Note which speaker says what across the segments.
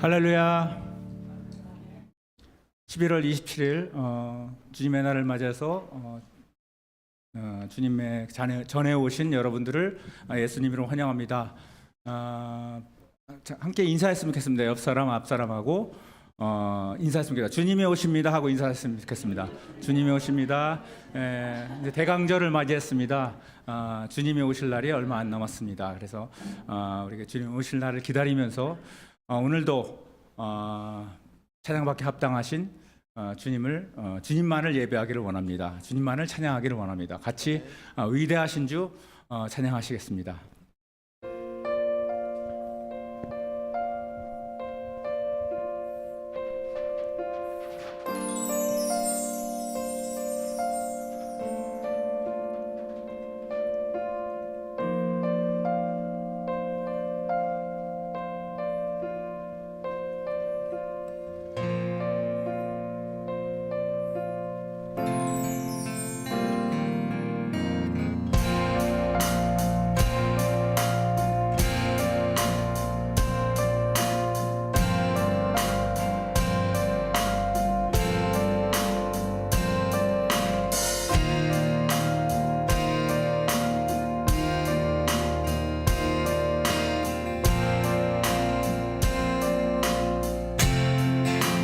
Speaker 1: 할렐루야. 11월 27일 주님의 날을 맞아서 주님의 전에 오신 여러분들을 예수님으로 환영합니다. 함께 인사했으면 좋겠습니다. 옆 사람, 앞 사람하고 인사했으면 좋겠습니다. 주님이 오십니다 하고 인사했으면 좋겠습니다. 주님이 오십니다. 이제 대강절을 맞이했습니다. 주님이 오실 날이 얼마 안 남았습니다. 그래서 우리가 주님 오실 날을 기다리면서 오늘도 찬양받기 합당하신 주님만을 예배하기를 원합니다. 주님만을 찬양하기를 원합니다. 같이 위대하신 주 찬양하시겠습니다.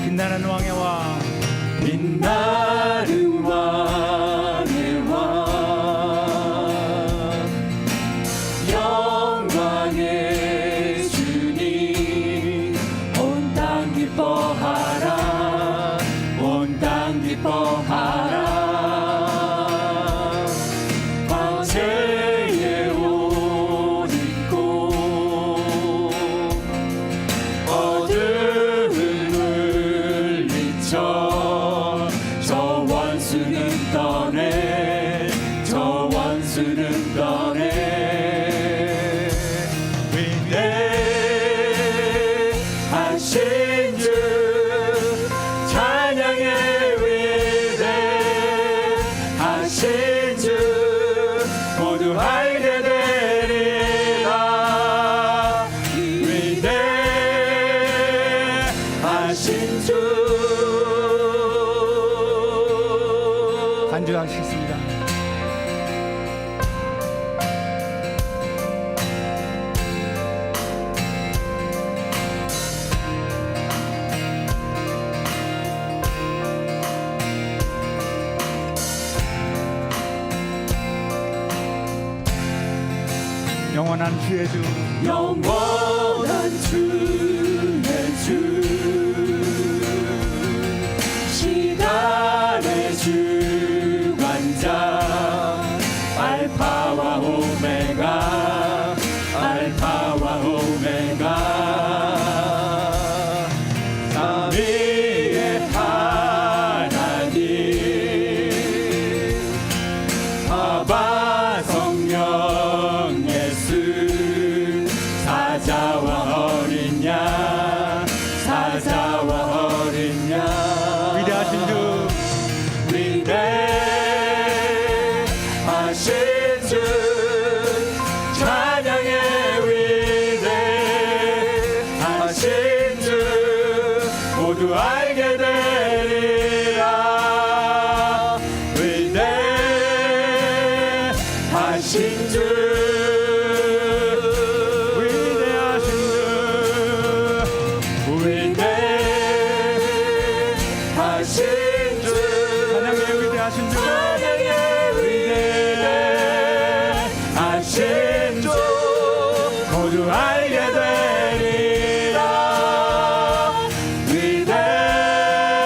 Speaker 1: 빛나는 왕의 왕,
Speaker 2: 빛나는 왕의 왕, 영광의 주님, 온 땅 기뻐하라, 온 땅 기뻐하라. 광채의 옷 입고 저 원수는 떠내, 저 원수는 떠내. 위대하신 주 찬양의 위대하신 주 모두 알게 되리라. 위대하신 주
Speaker 1: 간주하시겠습니다. 영원한 주의 주,
Speaker 2: 영원한 주의 주, 시간의 주관자, 알파와 오메가, 알파와 오메가, 삼위의 하나님, 아바 성령 예수, 사자와 어린 양, 사자와 어린 양.
Speaker 1: 위대하신 주,
Speaker 2: 위대하신 주 찬양의 위대하신 주 모두 알게 되리라. 위대하신 주, 위대하신 주, 위대하신 주,
Speaker 1: 찬양의 위대하신 주,
Speaker 2: 찬양의 위대하신 주 모두 알게 되리라. 위대하신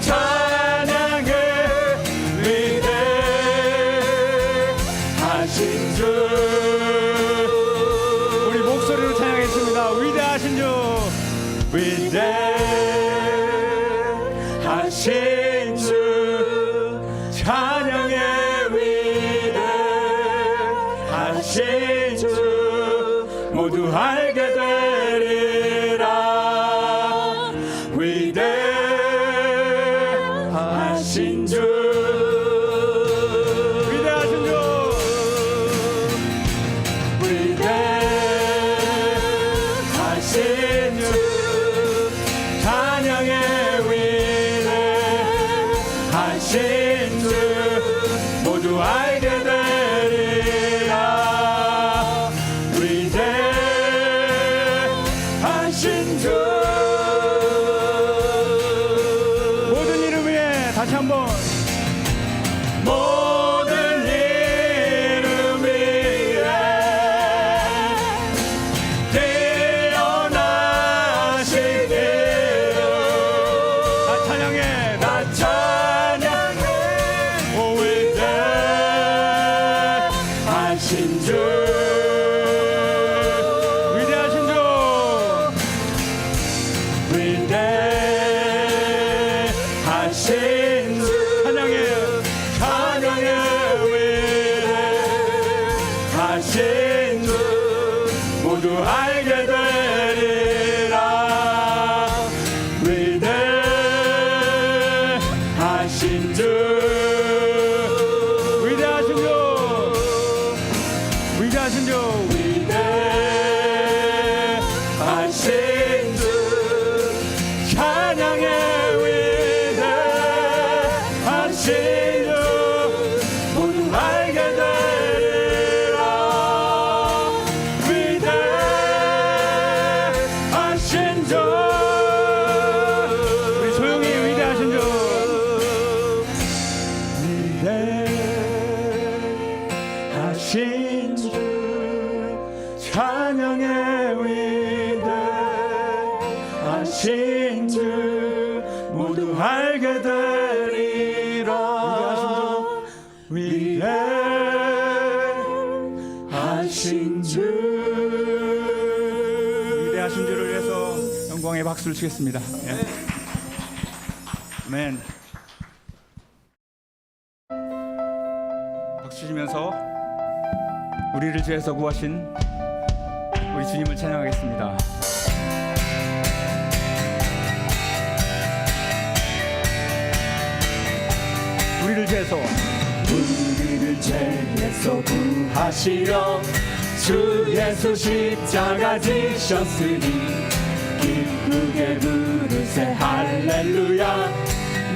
Speaker 2: 찬양해 위대하신 주.
Speaker 1: 우리 목소리로 찬양했습니다. 위대하신 주.
Speaker 2: 위대하신 주 찬양해 위대하신 주 모두 알게 되리라. 위대하신 주
Speaker 1: 위대하신 주.
Speaker 2: 위대하신 주 찬양해 위대하신 주 모두 알게 되리라. 위대하신 주
Speaker 1: 모든 일을 위해 다시 한번
Speaker 2: 모든 이름 위에 태어나시기를
Speaker 1: 다 찬양해.
Speaker 2: 나 찬양해 오 위대하신 주
Speaker 1: 위대하신 주.
Speaker 2: 위대하신 주
Speaker 1: 찬양해.
Speaker 2: 찬양해 위대하신 주 모두 알게 되리라. 위대하신 주
Speaker 1: 위대하신 주. 위대하신 주.
Speaker 2: 위대하신 주 찬양해 위대하신 주 모두 알게 되리라. 위대하신 주
Speaker 1: 우리 조용히 위대하신 주.
Speaker 2: 위대하신 주 찬양해 위대하신 주 모두 알게 되리라. 위대하신 주
Speaker 1: 위대하신 주를 위해서 영광의 박수를 치겠습니다. 예. 아멘. 박수 치면서 우리를 죄에서 구하신 우리 주님을 찬양하겠습니다. 우리를 죄에서
Speaker 2: 우리를 죄에서 구하시려 주 예수 십자가 지셨으니 기쁘게 부르세 할렐루야.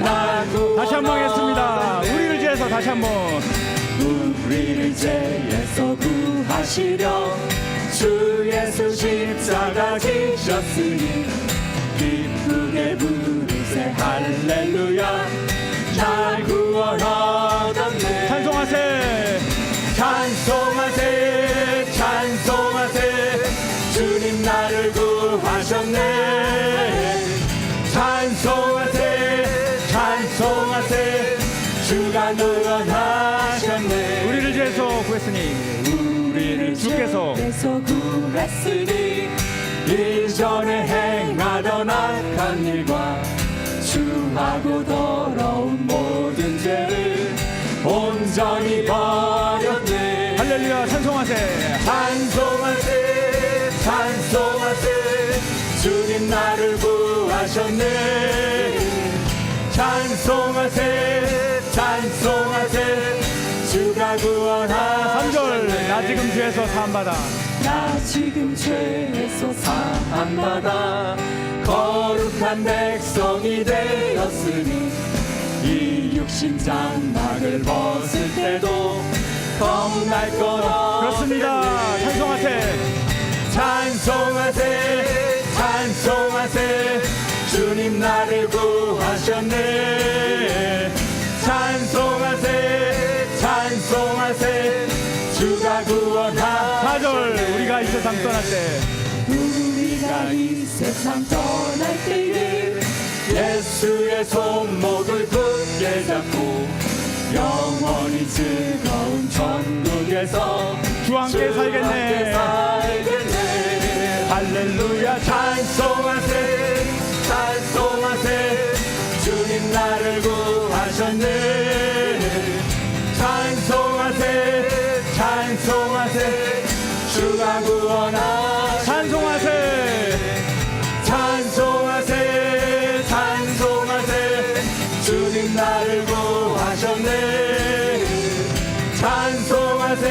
Speaker 2: 나
Speaker 1: 다시 한번 하겠습니다. 우리를 죄에서 다시 한번.
Speaker 2: 우리를 죄에서 구하시려 주 예수 십자가 지셨으니 기쁘게 부르세 할렐루야. 날 구원하셨네.
Speaker 1: 찬송하세.
Speaker 2: 찬송하세 찬송하세 주님 나를 구하셨네. 찬송하세 찬송하세 주가 구원하셨네.
Speaker 1: 우리를 죄에서 구했으니
Speaker 2: 우리를
Speaker 1: 주께서
Speaker 2: 구했으니 일전에 행하던 악한 일과 추하고 더러운 모든 죄를 온전히 버렸네.
Speaker 1: 할렐루야. 찬송하세.
Speaker 2: 찬송하세 찬송하세 주님 나를 구하셨네. 찬송하세 찬송하세 주가 구원하셨네.
Speaker 1: 3절 나 지금 죄에서 사함받아.
Speaker 2: 나 지금 죄에서 사함받아 거룩한 백성이 되었으니 이 육신 장막을 벗을 때도 겁날 것
Speaker 1: 그렇습니다. 찬송하세.
Speaker 2: 찬송하세 찬송하세 주님 나를 구하셨네. 찬송하세 찬송하세 주가 구원하.
Speaker 1: 4절 우리가 이 세상 떠날 때
Speaker 2: 우리가 이 세상 떠날 때에 예수 주의 손목을 굳게 잡고 영원히 즐거운 천국에서
Speaker 1: 주 함께 살겠네.
Speaker 2: 할렐루야 찬송하세 찬송하세 주님 나를 구하셨네 찬송하세 찬송하세 주가 구원하셨네
Speaker 1: 찬송하세
Speaker 2: 찬송하세 찬송하세 주님 나를 구하셨네 찬송하세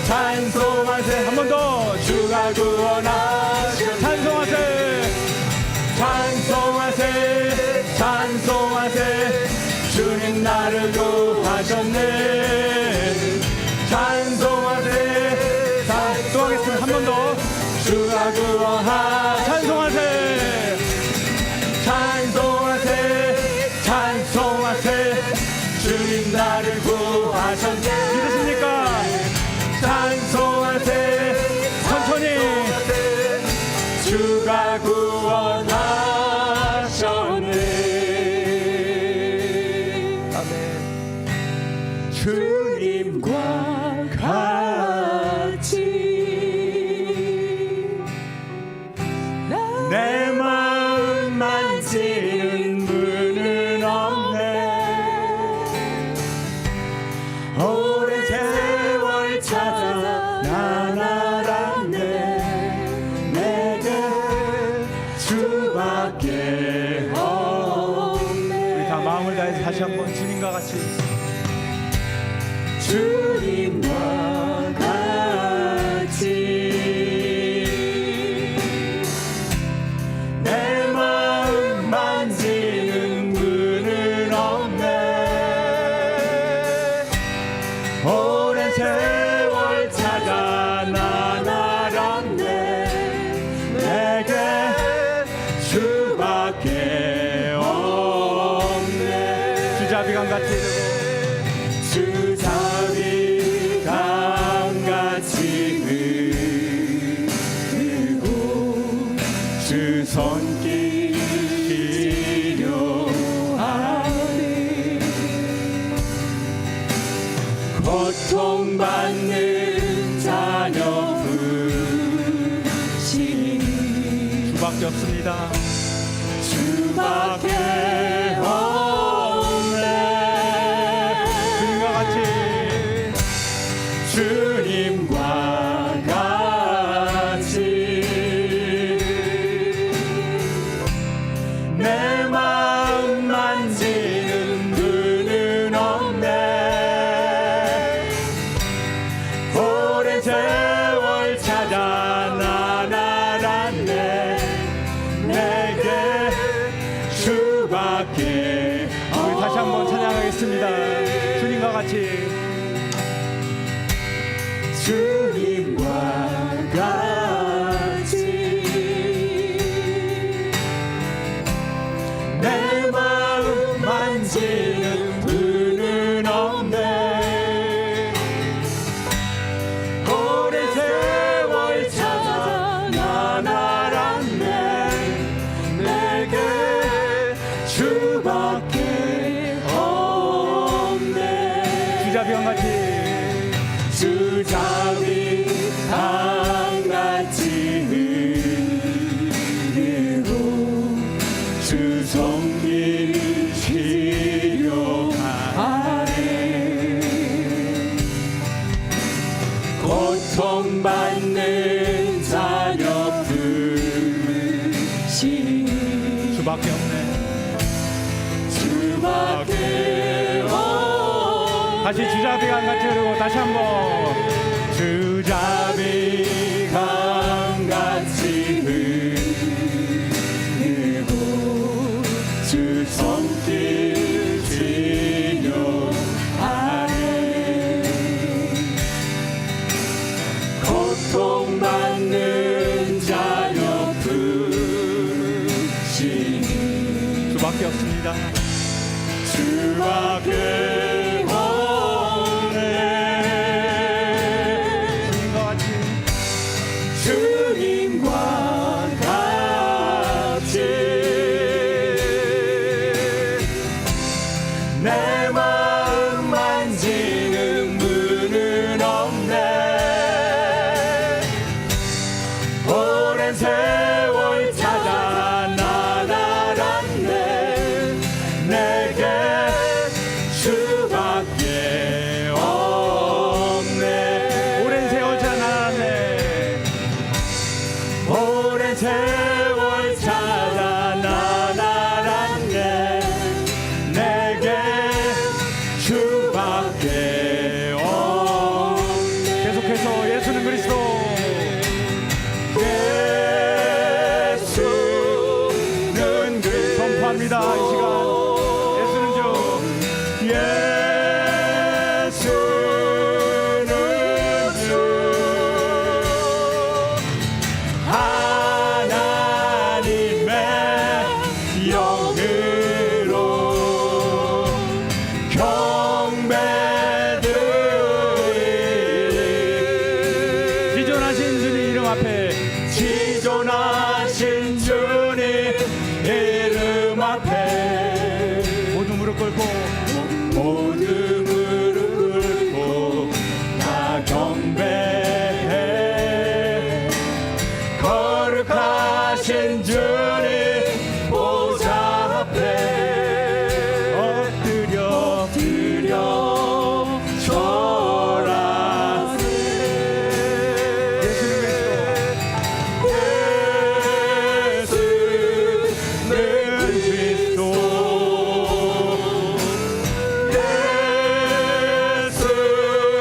Speaker 2: 찬송하세
Speaker 1: 한 번 더
Speaker 2: 주가 구원하셨네
Speaker 1: 찬송하세
Speaker 2: 찬송하세 찬송하세 주님 나를 구하셨네 찬송하세
Speaker 1: 또 하겠습니다. 한 번 더
Speaker 2: 주가 구원하셨네
Speaker 1: 찬송하세
Speaker 2: 찬송하세 찬송하세 주님 나를 구하셨네
Speaker 1: 믿으십니까?
Speaker 2: 찬송하세
Speaker 1: 천천히
Speaker 2: 주가 구원하셨네 아멘 주님과 같이 내 마음 만지는 분은 없네 오랜 세월 찾아 난 알았네 내게 주밖에 없네
Speaker 1: 우리 다 마음을 다해서 다시 한번 주님과 같이
Speaker 2: 주님과 같이 내 마음 만지는 분은 없네 오랜 세월 찾아 난 알았네 내게 주밖에 없네
Speaker 1: 주자비강 같이
Speaker 2: 주자비 강같이 흐르고 주 손길 필요하니 고통받는 자녀 부르시니
Speaker 1: 주밖에 없습니다.
Speaker 2: 주밖에 없네
Speaker 1: 주님과 같이
Speaker 2: 주님과 같이 내 마음 만지는 분은 없네 오랜 세월 찾아 난 알았네 내게 주밖에
Speaker 1: 우리 다시 한번 찬양하겠습니다. 주님과 같이
Speaker 2: 주님과 같이 내 마음 만지는 분은 없네 오랜 세월 찾아 난 알았네 내게 주밖에 없네
Speaker 1: 주자비강 같이
Speaker 2: 주자비 강같이 흐르고 주 손길 필요하네 고통받는 자녀 부르시니
Speaker 1: 주밖에 없네.
Speaker 2: 주밖에 없네
Speaker 1: 다시 주자비강 같이 흐르고 다시 한번
Speaker 2: 주자비 강같이 흐르고 주 손길 필요하네 고통받는 자녀 부르시니
Speaker 1: 주밖에 없습니다.
Speaker 2: 주밖에 없네
Speaker 1: 주님과 같이
Speaker 2: 주님과 같이
Speaker 1: 고백합니다. 이 시간 예수는 주.
Speaker 2: 예수는 주 하나님의 영으로 경배드리리.
Speaker 1: 지존하신 주님 이름 앞에
Speaker 2: 지존하신 주님 이름 앞에
Speaker 1: 모두 무릎 꿇고
Speaker 2: 모두 무릎 꿇고 다 경배해. 거룩하신 주님 보좌 앞에 엎드려 절하세. 예수는 그리스도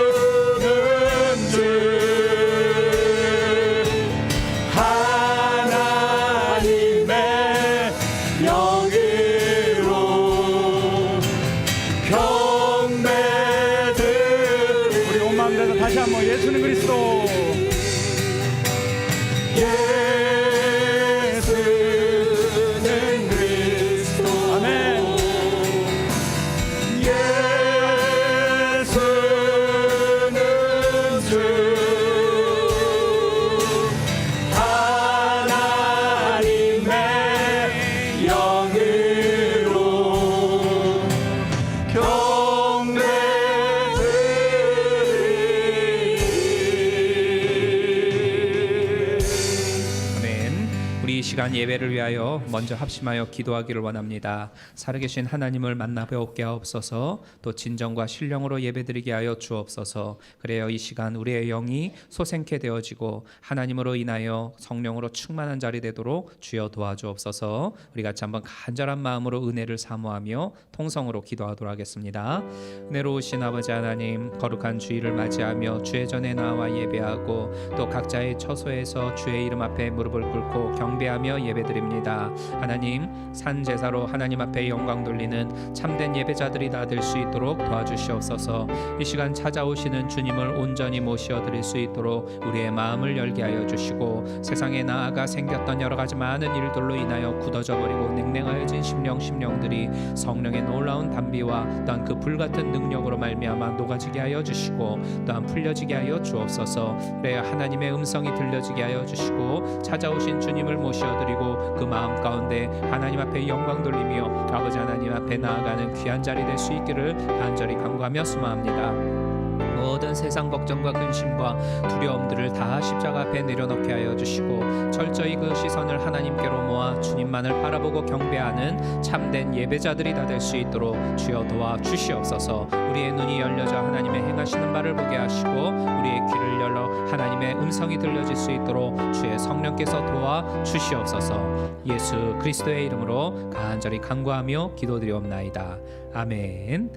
Speaker 2: 예수는 주 하나님의 영으로 경배드리리.
Speaker 1: 우리 온 마음 다해서 다시 한번 예수는 그리스도.
Speaker 2: 예수는 그리스도.
Speaker 1: 아멘.
Speaker 2: 예수는 주 하나님의 영으로 경배드리리.
Speaker 3: 아멘. 우리 이 시간 예배를 위하여 먼저 합심하여 기도하기를 원합니다. 살아계신 하나님을 만나 뵙게 하옵소서. 또 진정과 신령으로 예배드리게 하여 주옵소서. 그래야 이 시간 우리의 영이 소생케 되어지고 하나님으로 인하여 성령으로 충만한 자리 되도록 주여 도와주옵소서. 우리 같이 한번 간절한 마음으로 은혜를 사모하며 통성으로 기도하도록 하겠습니다. 은혜로우신 아버지 하나님, 거룩한 주일을 맞이하며 주의 전에 나와 예배하고 또 각자의 처소에서 주의 이름 앞에 무릎을 꿇고 경배하며 예배드립니다. 하나님, 산 제사로 하나님 앞에 영광 돌리는 참된 예배자들이 다 될 수 있도록 도와주시옵소서. 이 시간 찾아오시는 주님을 온전히 모시어 드릴 수 있도록 우리의 마음을 열게 하여 주시고, 세상에 나아가 생겼던 여러 가지 많은 일들로 인하여 굳어져 버리고 냉랭하여진 심령들이 성령의 놀라운 담비와 또한 그 불같은 능력으로 말미암아 녹아지게 하여 주시고 또한 풀려지게 하여 주옵소서. 그래야 하나님의 음성이 들려지게 하여 주시고 찾아오신 주님을 모셔드리고 그 마음 가운데 하나님 앞에 영광 돌리며 아버지 하나님 앞에 나아가는 귀한 자리 될 수 있기를 간절히 간구하며 수마합니다. 모든 세상 걱정과 근심과 두려움들을 다 십자가 앞에 내려놓게 하여 주시고 철저히 그 시선을 하나님께로 모아 주님만을 바라보고 경배하는 참된 예배자들이 다 될 수 있도록 주여 도와 주시옵소서. 우리의 눈이 열려져 하나님의 행하시는 바를 보게 하시고 우리의 귀를 열어 하나님의 음성이 들려질 수 있도록 주의 성령께서 도와 주시옵소서. 예수 그리스도의 이름으로 간절히 간구하며 기도드리옵나이다. 아멘.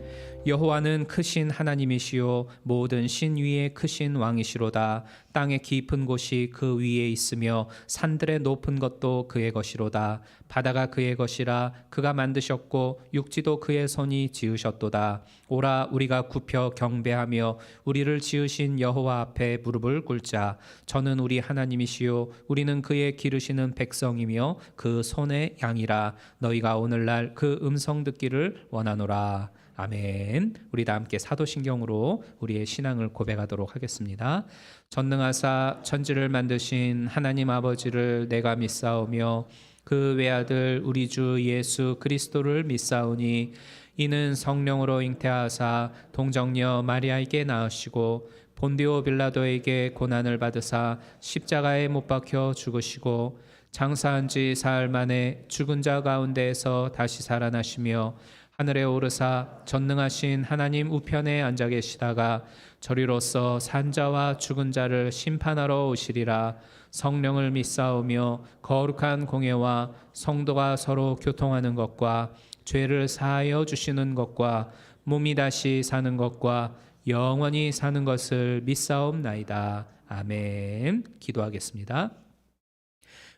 Speaker 3: 여호와는 크신 하나님이시요 모든 신 위에 크신 왕이시로다. 땅의 깊은 곳이 그 위에 있으며 산들의 높은 것도 그의 것이로다. 바다가 그의 것이라 그가 만드셨고 육지도 그의 손이 지으셨도다. 오라 우리가 굽혀 경배하며 우리를 지으신 여호와 앞에 무릎을 꿇자. 저는 우리 하나님이시요 우리는 그의 기르시는 백성이며 그 손의 양이라. 너희가 오늘날 그 음성 듣기를 원하노라. 아멘. 우리 다 함께 사도신경으로 우리의 신앙을 고백하도록 하겠습니다. 전능하사 천지를 만드신 하나님 아버지를 내가 믿사오며 그 외아들 우리 주 예수 그리스도를 믿사오니 이는 성령으로 잉태하사 동정녀 마리아에게 낳으시고 본디오 빌라도에게 고난을 받으사 십자가에 못 박혀 죽으시고 장사한 지 사흘 만에 죽은 자 가운데에서 다시 살아나시며 하늘에 오르사 전능하신 하나님 우편에 앉아 계시다가 저리로서 산자와 죽은 자를 심판하러 오시리라. 성령을 믿사오며 거룩한 공예와 성도가 서로 교통하는 것과 죄를 사하여 주시는 것과 몸이 다시 사는 것과 영원히 사는 것을 믿사옵나이다. 아멘. 기도하겠습니다.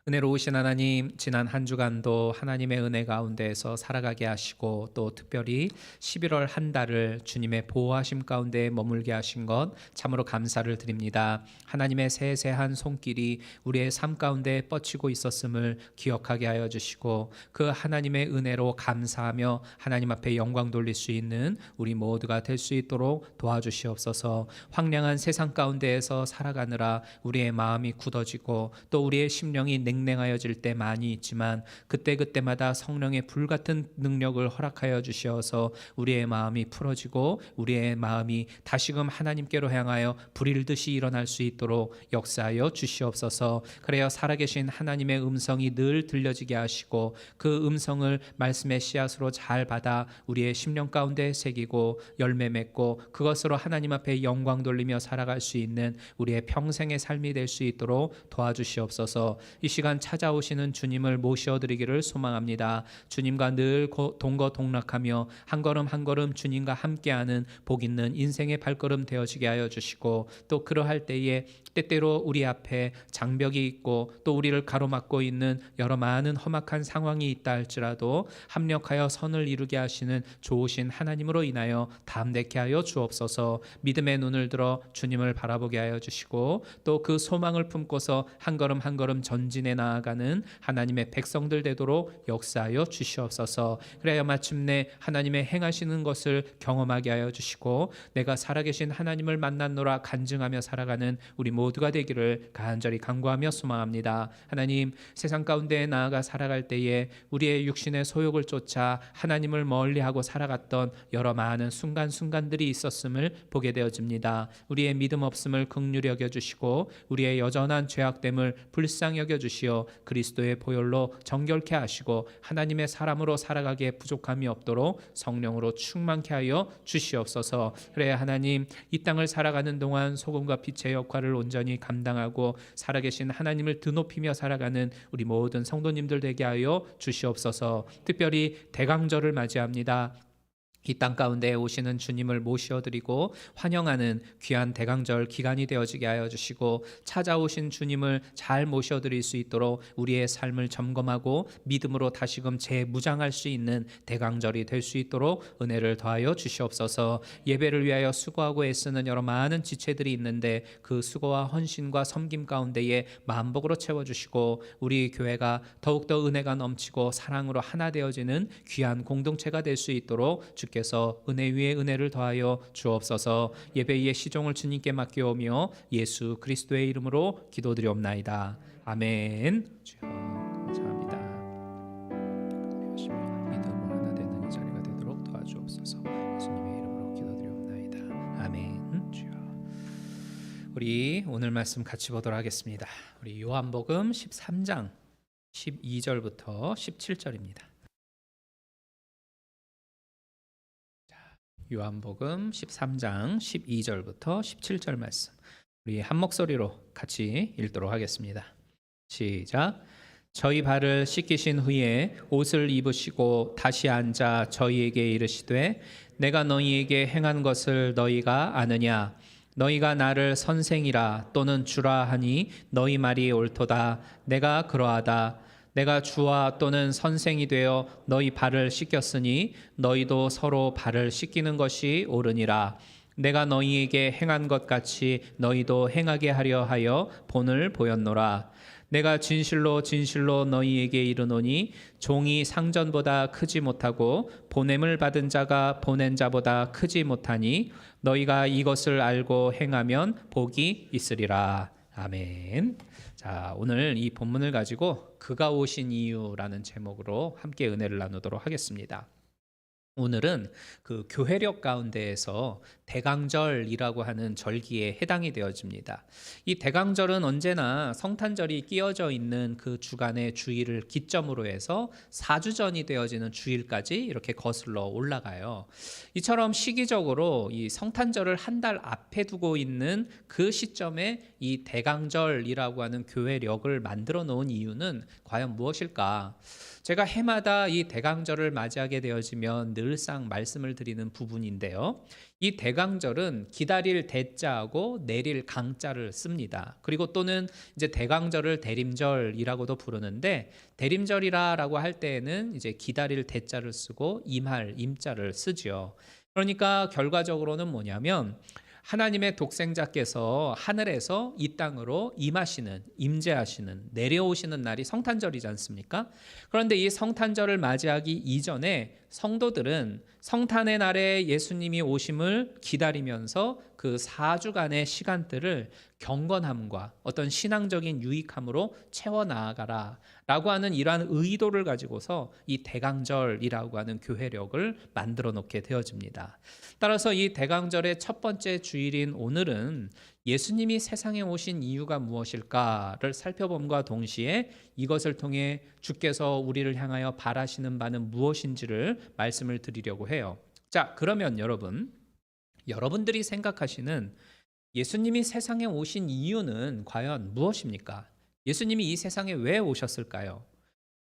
Speaker 3: 은혜로우신 하나님, 지난 한 주간도 하나님의 은혜 가운데에서 살아가게 하시고 또 특별히 11월 한 달을 주님의 보호하심 가운데 머물게 하신 것 참으로 감사를 드립니다. 하나님의 세세한 손길이 우리의 삶 가운데 뻗치고 있었음을 기억하게 하여 주시고 그 하나님의 은혜로 감사하며 하나님 앞에 영광 돌릴 수 있는 우리 모두가 될 수 있도록 도와주시옵소서. 황량한 세상 가운데에서 살아가느라 우리의 마음이 굳어지고 또 우리의 심령이 냉랭하여질 때 많이 있지만 그때그때마다 성령의 불같은 능력을 허락하여 주시어서 우리의 마음이 풀어지고 우리의 마음이 다시금 하나님께로 향하여 불일 듯이 일어날 수 있도록 역사하여 주시옵소서. 그래야 살아계신 하나님의 음성이 늘 들려지게 하시고 그 음성을 말씀의 씨앗으로 잘 받아 우리의 심령 가운데 새기고 열매 맺고 그것으로 하나님 앞에 영광 돌리며 살아갈 수 있는 우리의 평생의 삶이 될 수 있도록 도와주시옵소서. 이 시간 찾아오시는 주님을 모셔드리기를 소망합니다. 주님과 늘 동거동락하며 한 걸음 한 걸음 주님과 함께하는 복 있는 인생의 발걸음 되어지게 하여 주시고 또 그러할 때에 때때로 우리 앞에 장벽이 있고 또 우리를 가로막고 있는 여러 많은 험악한 상황이 있다 할지라도 합력하여 선을 이루게 하시는 좋으신 하나님으로 인하여 담대케 하여 주옵소서. 믿음의 눈을 들어 주님을 바라보게 하여 주시고 또 그 소망을 품고서 한 걸음 한 걸음 전진해 나아가는 하나님의 백성들 되도록 역사하여 주시옵소서. 그래야 마침내 하나님의 행하시는 것을 경험하게 하여 주시고 내가 살아계신 하나님을 만났노라 간증하며 살아가는 우리 모두가 되기를 간절히 간구하며 소망합니다. 하나님, 세상 가운데 나아가 살아갈 때에 우리의 육신의 소욕을 쫓아 하나님을 멀리하고 살아갔던 여러 많은 순간순간들이 있었음을 보게 되어집니다. 우리의 믿음 없음을 긍휼히 여겨주시고 우리의 여전한 죄악됨을 불쌍히 여겨주시어 그리스도의 보혈로 정결케 하시고 하나님의 사람으로 살아가기에 부족함이 없도록 성령으로 충만케 하여 주시옵소서. 그래야 하나님, 이 땅을 살아가는 동안 소금과 빛의 역할을 온전히 감당하고 살아계신 하나님을 드높이며 살아가는 우리 모든 성도님들 되게 하여 주시옵소서. 특별히 대강절을 맞이합니다. 이 땅 가운데 오시는 주님을 모셔드리고 환영하는 귀한 대강절 기간이 되어지게 하여 주시고 찾아오신 주님을 잘 모셔드릴 수 있도록 우리의 삶을 점검하고 믿음으로 다시금 재무장할 수 있는 대강절이 될 수 있도록 은혜를 더하여 주시옵소서. 예배를 위하여 수고하고 애쓰는 여러 많은 지체들이 있는데 그 수고와 헌신과 섬김 가운데에 만복으로 채워주시고 우리 교회가 더욱더 은혜가 넘치고 사랑으로 하나 되어지는 귀한 공동체가 될 수 있도록 주께서 은혜 위에 은혜를 더하여 주옵소서. 예배의 시종을 주님께 맡겨오며 예수 그리스도의 이름으로 기도드리옵나이다. 아멘. 주여 감사합니다. 믿음으로 하나 되는 이 자리가 되도록 도와주옵소서. 예수님의 이름으로 기도드리옵나이다. 아멘. 주여. 우리 오늘 말씀 같이 보도록 하겠습니다. 우리 요한복음 13장 12절부터 17절입니다. 요한복음 13장 12절부터 17절 말씀 우리 한 목소리로 같이 읽도록 하겠습니다. 시작. 저희 발을 씻기신 후에 옷을 입으시고 다시 앉아 저희에게 이르시되 내가 너희에게 행한 것을 너희가 아느냐. 너희가 나를 선생이라 또는 주라 하니 너희 말이 옳도다. 내가 그러하다. 내가 주와 또는 선생이 되어 너희 발을 씻겼으니 너희도 서로 발을 씻기는 것이 옳으니라. 내가 너희에게 행한 것 같이 너희도 행하게 하려 하여 본을 보였노라. 내가 진실로 진실로 너희에게 이르노니 종이 상전보다 크지 못하고 보냄을 받은 자가 보낸 자보다 크지 못하니 너희가 이것을 알고 행하면 복이 있으리라. 아멘. 자, 오늘 이 본문을 가지고 그가 오신 이유라는 제목으로 함께 은혜를 나누도록 하겠습니다. 오늘은 그 교회력 가운데에서 대강절이라고 하는 절기에 해당이 되어집니다. 이 대강절은 언제나 성탄절이 끼어져 있는 그 주간의 주일을 기점으로 해서 4주 전이 되어지는 주일까지 이렇게 거슬러 올라가요. 이처럼 시기적으로 이 성탄절을 한 달 앞에 두고 있는 그 시점에 이 대강절이라고 하는 교회력을 만들어 놓은 이유는 과연 무엇일까? 제가 해마다 이 대강절을 맞이하게 되어지면 늘상 말씀을 드리는 부분인데요. 이 대강 대강절은 기다릴 대자하고 내릴 강자를 씁니다. 그리고 또는 이제 대강절을 대림절이라고도 부르는데, 대림절이라고 할 때에는 이제 기다릴 대자를 쓰고 임할 임자를 쓰지요. 그러니까 결과적으로는 뭐냐면 하나님의 독생자께서 하늘에서 이 땅으로 임하시는, 임재하시는, 내려오시는 날이 성탄절이지 않습니까? 그런데 이 성탄절을 맞이하기 이전에 성도들은 성탄의 날에 예수님이 오심을 기다리면서 그 4주간의 시간들을 경건함과 어떤 신앙적인 유익함으로 채워나가라 라고 하는 이러한 의도를 가지고서 이 대강절이라고 하는 교회력을 만들어 놓게 되어집니다. 따라서 이 대강절의 첫 번째 주일인 오늘은 예수님이 세상에 오신 이유가 무엇일까를 살펴봄과 동시에 이것을 통해 주께서 우리를 향하여 바라시는 바는 무엇인지를 말씀을 드리려고 해요. 자, 그러면 여러분들이 생각하시는 예수님이 세상에 오신 이유는 과연 무엇입니까? 예수님이 이 세상에 왜 오셨을까요?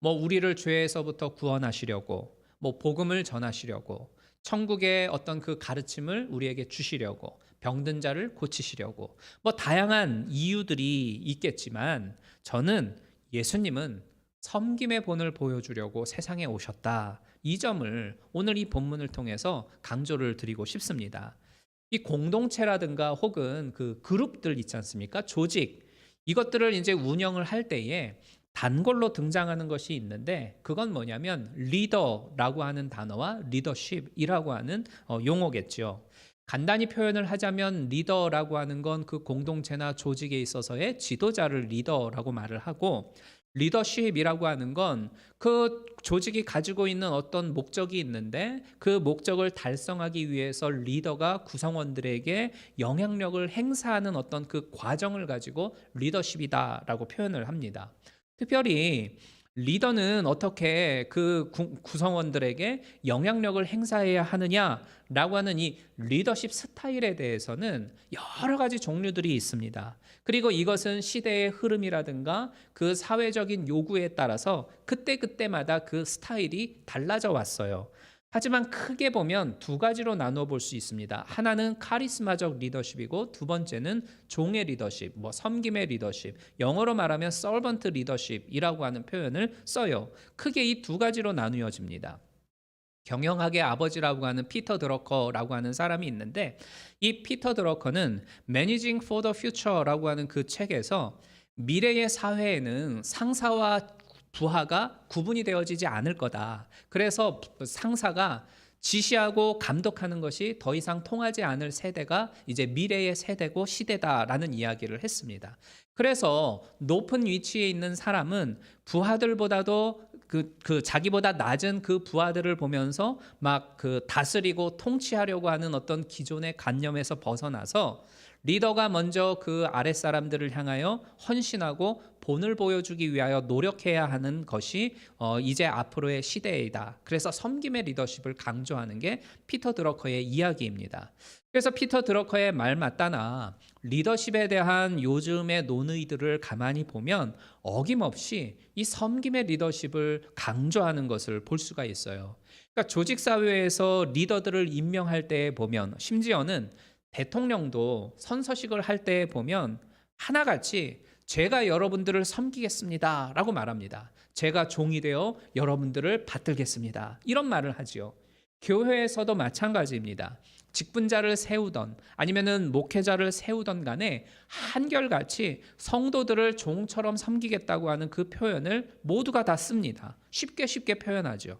Speaker 3: 우리를 죄에서부터 구원하시려고, 복음을 전하시려고, 천국의 어떤 그 가르침을 우리에게 주시려고, 병든 자를 고치시려고, 다양한 이유들이 있겠지만 저는 예수님은 섬김의 본을 보여주려고 세상에 오셨다. 이 점을 오늘 이 본문을 통해서 강조를 드리고 싶습니다. 이 공동체라든가 혹은 그 그룹들 있지 않습니까? 조직, 이것들을 이제 운영을 할 때에 단골로 등장하는 것이 있는데, 그건 뭐냐면 리더라고 하는 단어와 리더십이라고 하는 용어겠죠. 간단히 표현을 하자면 리더라고 하는 건 그 공동체나 조직에 있어서의 지도자를 리더라고 말을 하고, 리더십이라고 하는 건 그 조직이 가지고 있는 어떤 목적이 있는데 그 목적을 달성하기 위해서 리더가 구성원들에게 영향력을 행사하는 어떤 그 과정을 가지고 리더십이다라고 표현을 합니다. 특별히 리더는 어떻게 그 구성원들에게 영향력을 행사해야 하느냐라고 하는 이 리더십 스타일에 대해서는 여러 가지 종류들이 있습니다. 그리고 이것은 시대의 흐름이라든가 그 사회적인 요구에 따라서 그때그때마다 그 스타일이 달라져 왔어요. 하지만 크게 보면 두 가지로 나눠 볼 수 있습니다. 하나는 카리스마적 리더십이고 두 번째는 종의 리더십, 섬김의 리더십, 영어로 말하면 서번트 리더십이라고 하는 표현을 써요. 크게 이 두 가지로 나누어집니다. 경영학의 아버지라고 하는 피터 드러커라고 하는 사람이 있는데, 이 피터 드러커는 Managing for the Future라고 하는 그 책에서 미래의 사회에는 상사와 부하가 구분이 되어지지 않을 거다. 그래서 상사가 지시하고 감독하는 것이 더 이상 통하지 않을 세대가 이제 미래의 세대고 시대다라는 이야기를 했습니다. 그래서 높은 위치에 있는 사람은 부하들보다도 자기보다 낮은 그 부하들을 보면서 막 다스리고 통치하려고 하는 어떤 기존의 관념에서 벗어나서 리더가 먼저 그 아랫사람들을 향하여 헌신하고 본을 보여주기 위하여 노력해야 하는 것이 이제 앞으로의 시대이다. 그래서 섬김의 리더십을 강조하는 게 피터 드러커의 이야기입니다. 그래서 피터 드러커의 말 맞다나 리더십에 대한 요즘의 논의들을 가만히 보면 어김없이 이 섬김의 리더십을 강조하는 것을 볼 수가 있어요. 그러니까 조직사회에서 리더들을 임명할 때 보면, 심지어는 대통령도 선서식을 할 때 보면 하나같이 제가 여러분들을 섬기겠습니다 라고 말합니다. 제가 종이 되어 여러분들을 받들겠습니다. 이런 말을 하지요. 교회에서도 마찬가지입니다. 직분자를 세우던 아니면은 목회자를 세우던 간에 한결같이 성도들을 종처럼 섬기겠다고 하는 그 표현을 모두가 다 씁니다. 쉽게 표현하죠.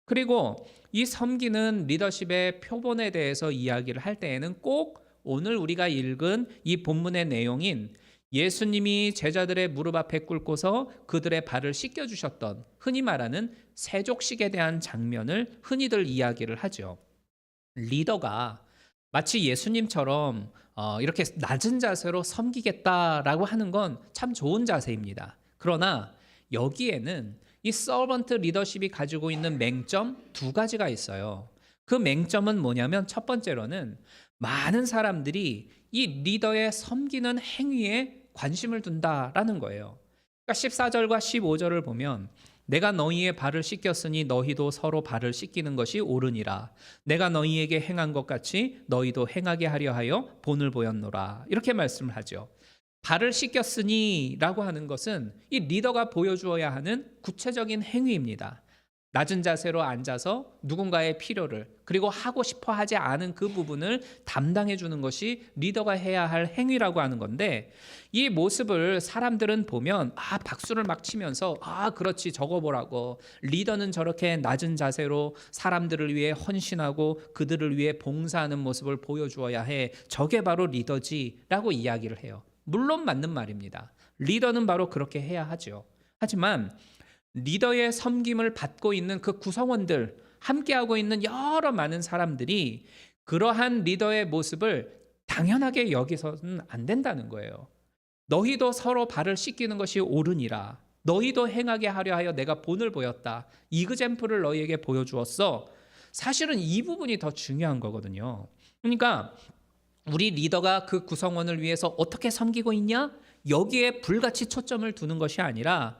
Speaker 3: 그리고 이 섬기는 리더십의 표본에 대해서 이야기를 할 때에는 꼭 오늘 우리가 읽은 이 본문의 내용인 예수님이 제자들의 무릎 앞에 꿇고서 그들의 발을 씻겨주셨던 흔히 말하는 세족식에 대한 장면을 흔히들 이야기를 하죠. 리더가 마치 예수님처럼 이렇게 낮은 자세로 섬기겠다라고 하는 건 참 좋은 자세입니다. 그러나 여기에는 이 서번트 리더십이 가지고 있는 맹점 두 가지가 있어요. 그 맹점은 뭐냐면 첫 번째로는 많은 사람들이 이 리더의 섬기는 행위에 관심을 둔다라는 거예요. 그러니까 14절과 15절을 보면 내가 너희의 발을 씻겼으니 너희도 서로 발을 씻기는 것이 옳으니라. 내가 너희에게 행한 것 같이 너희도 행하게 하려 하여 본을 보였노라. 이렇게 말씀을 하죠. 발을 씻겼으니 라고 하는 것은 이 리더가 보여주어야 하는 구체적인 행위입니다. 낮은 자세로 앉아서 누군가의 필요를, 그리고 하고 싶어 하지 않은 그 부분을 담당해 주는 것이 리더가 해야 할 행위라고 하는 건데, 이 모습을 사람들은 보면 박수를 막 치면서 그렇지, 저거 보라고, 리더는 저렇게 낮은 자세로 사람들을 위해 헌신하고 그들을 위해 봉사하는 모습을 보여주어야 해, 저게 바로 리더지 라고 이야기를 해요. 물론 맞는 말입니다. 리더는 바로 그렇게 해야 하죠. 하지만 리더의 섬김을 받고 있는 그 구성원들, 함께하고 있는 여러 많은 사람들이 그러한 리더의 모습을 당연하게 여기서는 안 된다는 거예요. 너희도 서로 발을 씻기는 것이 옳으니라. 너희도 행하게 하려 하여 내가 본을 보였다. 이그젬플을 너희에게 보여주었어. 사실은 이 부분이 더 중요한 거거든요. 그러니까 우리 리더가 그 구성원을 위해서 어떻게 섬기고 있냐? 여기에 불같이 초점을 두는 것이 아니라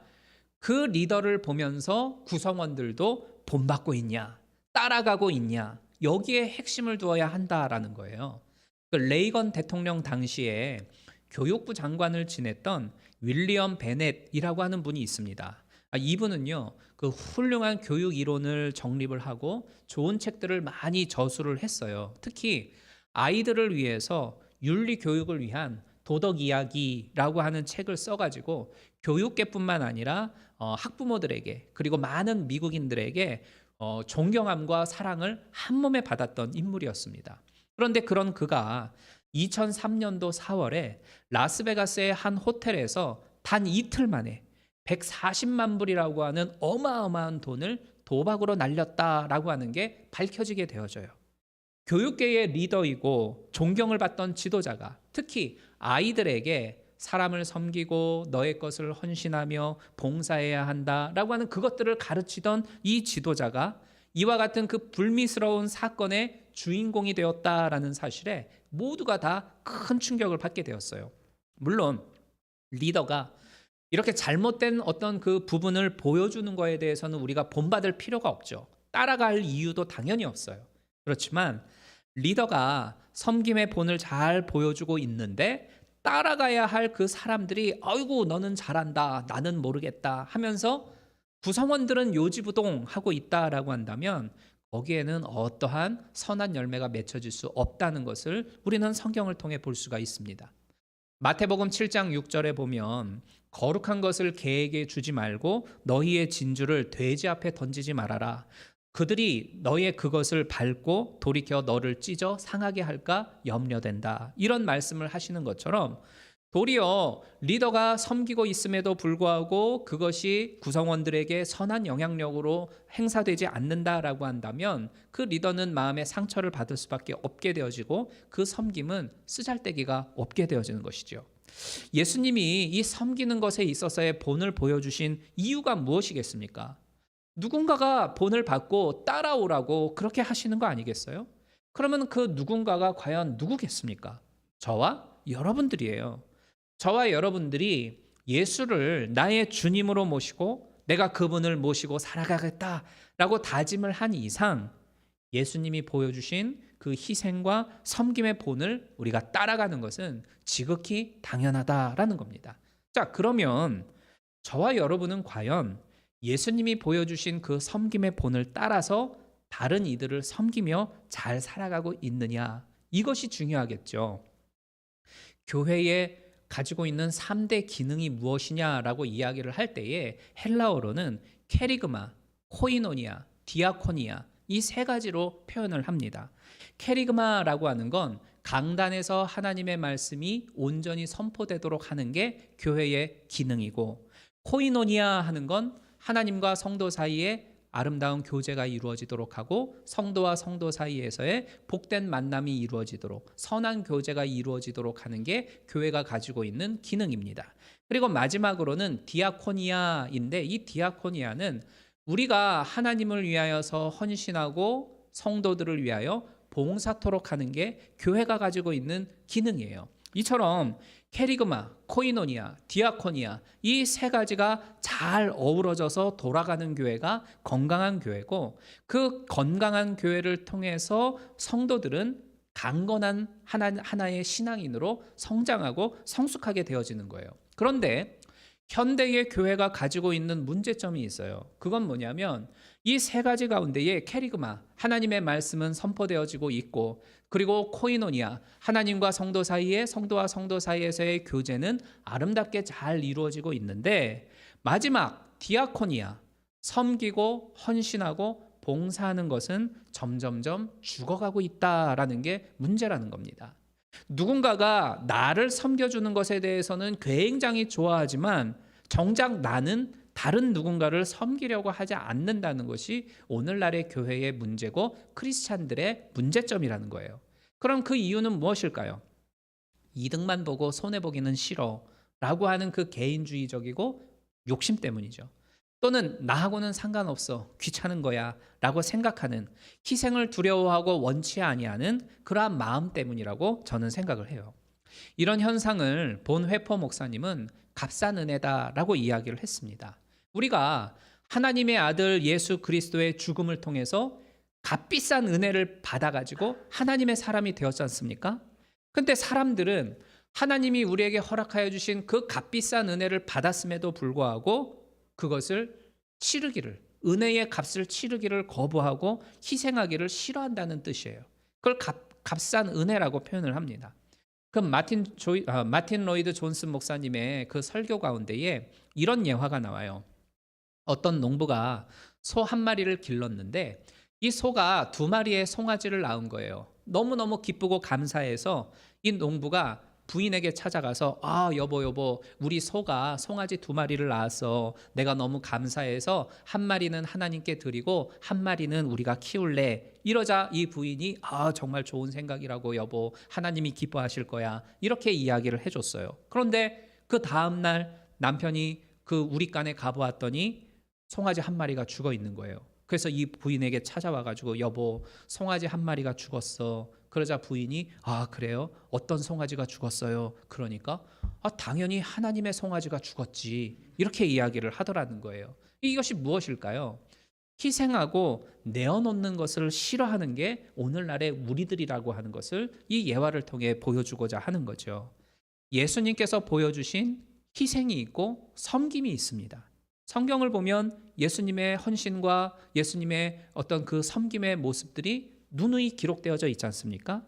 Speaker 3: 그 리더를 보면서 구성원들도 본받고 있냐, 따라가고 있냐, 여기에 핵심을 두어야 한다라는 거예요. 레이건 대통령 당시에 교육부 장관을 지냈던 윌리엄 베넷이라고 하는 분이 있습니다. 이분은요, 그 훌륭한 교육 이론을 정립을 하고 좋은 책들을 많이 저술을 했어요. 특히 아이들을 위해서 윤리 교육을 위한 도덕 이야기라고 하는 책을 써가지고 교육계뿐만 아니라 학부모들에게, 그리고 많은 미국인들에게 존경함과 사랑을 한 몸에 받았던 인물이었습니다. 그런데 그런 그가 2003년도 4월에 라스베가스의 한 호텔에서 단 이틀 만에 140만 불이라고 하는 어마어마한 돈을 도박으로 날렸다라고 하는 게 밝혀지게 되어져요. 교육계의 리더이고 존경을 받던 지도자가 특히 아이들에게 사람을 섬기고 너의 것을 헌신하며 봉사해야 한다라고 하는 그것들을 가르치던 이 지도자가 이와 같은 그 불미스러운 사건의 주인공이 되었다라는 사실에 모두가 다 큰 충격을 받게 되었어요. 물론 리더가 이렇게 잘못된 어떤 그 부분을 보여주는 거에 대해서는 우리가 본받을 필요가 없죠. 따라갈 이유도 당연히 없어요. 그렇지만 리더가 섬김의 본을 잘 보여주고 있는데 따라가야 할 그 사람들이 아이고 너는 잘한다, 나는 모르겠다 하면서 구성원들은 요지부동하고 있다라고 한다면 거기에는 어떠한 선한 열매가 맺혀질 수 없다는 것을 우리는 성경을 통해 볼 수가 있습니다. 마태복음 7장 6절에 보면 거룩한 것을 개에게 주지 말고 너희의 진주를 돼지 앞에 던지지 말아라. 그들이 너의 그것을 밟고 돌이켜 너를 찢어 상하게 할까 염려된다. 이런 말씀을 하시는 것처럼 도리어 리더가 섬기고 있음에도 불구하고 그것이 구성원들에게 선한 영향력으로 행사되지 않는다라고 한다면 그 리더는 마음의 상처를 받을 수밖에 없게 되어지고 그 섬김은 쓰잘데기가 없게 되어지는 것이죠. 예수님이 이 섬기는 것에 있어서의 본을 보여주신 이유가 무엇이겠습니까? 누군가가 본을 받고 따라오라고 그렇게 하시는 거 아니겠어요? 그러면 그 누군가가 과연 누구겠습니까? 저와 여러분들이에요. 저와 여러분들이 예수를 나의 주님으로 모시고 내가 그분을 모시고 살아가겠다라고 다짐을 한 이상 예수님이 보여주신 그 희생과 섬김의 본을 우리가 따라가는 것은 지극히 당연하다라는 겁니다. 자, 그러면 저와 여러분은 과연 예수님이 보여주신 그 섬김의 본을 따라서 다른 이들을 섬기며 잘 살아가고 있느냐, 이것이 중요하겠죠. 교회에 가지고 있는 3대 기능이 무엇이냐라고 이야기를 할 때에 헬라어로는 캐리그마, 코이노니아, 디아코니아 이 세 가지로 표현을 합니다. 캐리그마라고 하는 건 강단에서 하나님의 말씀이 온전히 선포되도록 하는 게 교회의 기능이고, 코이노니아 하는 건 하나님과 성도 사이에 아름다운 교제가 이루어지도록 하고 성도와 성도 사이에서의 복된 만남이 이루어지도록 선한 교제가 이루어지도록 하는 게 교회가 가지고 있는 기능입니다. 그리고 마지막으로는 디아코니아인데 이 디아코니아는 우리가 하나님을 위하여서 헌신하고 성도들을 위하여 봉사토록 하는 게 교회가 가지고 있는 기능이에요. 이처럼 케리그마, 코이노니아, 디아코니아 이 세 가지가 잘 어우러져서 돌아가는 교회가 건강한 교회고, 그 건강한 교회를 통해서 성도들은 강건한 하나의 신앙인으로 성장하고 성숙하게 되어지는 거예요. 그런데 현대의 교회가 가지고 있는 문제점이 있어요. 그건 뭐냐면 이 세 가지 가운데에 케리그마, 하나님의 말씀은 선포되어지고 있고, 그리고 코이노니아, 하나님과 성도 사이에, 성도와 성도 사이에서의 교제는 아름답게 잘 이루어지고 있는데, 마지막 디아코니아, 섬기고 헌신하고 봉사하는 것은 점점점 죽어가고 있다라는 게 문제라는 겁니다. 누군가가 나를 섬겨주는 것에 대해서는 굉장히 좋아하지만 정작 나는 다른 누군가를 섬기려고 하지 않는다는 것이 오늘날의 교회의 문제고 크리스찬들의 문제점이라는 거예요. 그럼 그 이유는 무엇일까요? 이득만 보고 손해보기는 싫어 라고 하는 그 개인주의적이고 욕심 때문이죠. 또는 나하고는 상관없어, 귀찮은 거야 라고 생각하는, 희생을 두려워하고 원치 아니하는 그러한 마음 때문이라고 저는 생각을 해요. 이런 현상을 본 회포 목사님은 값싼 은혜다라고 이야기를 했습니다. 우리가 하나님의 아들 예수 그리스도의 죽음을 통해서 값비싼 은혜를 받아가지고 하나님의 사람이 되었지 않습니까? 근데 사람들은 하나님이 우리에게 허락하여 주신 그 값비싼 은혜를 받았음에도 불구하고 그것을 치르기를, 은혜의 값을 치르기를 거부하고 희생하기를 싫어한다는 뜻이에요. 그걸 값싼 은혜라고 표현을 합니다. 그 마틴 로이드 존슨 목사님의 그 설교 가운데에 이런 예화가 나와요. 어떤 농부가 소 한 마리를 길렀는데 이 소가 2마리의 송아지를 낳은 거예요. 너무너무 기쁘고 감사해서 이 농부가 부인에게 찾아가서 여보 우리 소가 송아지 2마리를 낳았어. 내가 너무 감사해서 한 마리는 하나님께 드리고 한 마리는 우리가 키울래. 이러자 이 부인이 정말 좋은 생각이라고 여보, 하나님이 기뻐하실 거야, 이렇게 이야기를 해줬어요. 그런데 그 다음날 남편이 그 우리간에 가보았더니 송아지 한 마리가 죽어 있는 거예요. 그래서 이 부인에게 찾아와가지고 여보, 송아지 한 마리가 죽었어. 그러자 부인이 그래요? 어떤 송아지가 죽었어요? 그러니까 당연히 하나님의 송아지가 죽었지, 이렇게 이야기를 하더라는 거예요. 이것이 무엇일까요? 희생하고 내어놓는 것을 싫어하는 게 오늘날의 우리들이라고 하는 것을 이 예화를 통해 보여주고자 하는 거죠. 예수님께서 보여주신 희생이 있고 섬김이 있습니다. 성경을 보면 예수님의 헌신과 예수님의 어떤 그 섬김의 모습들이 누누이 기록되어져 있지 않습니까?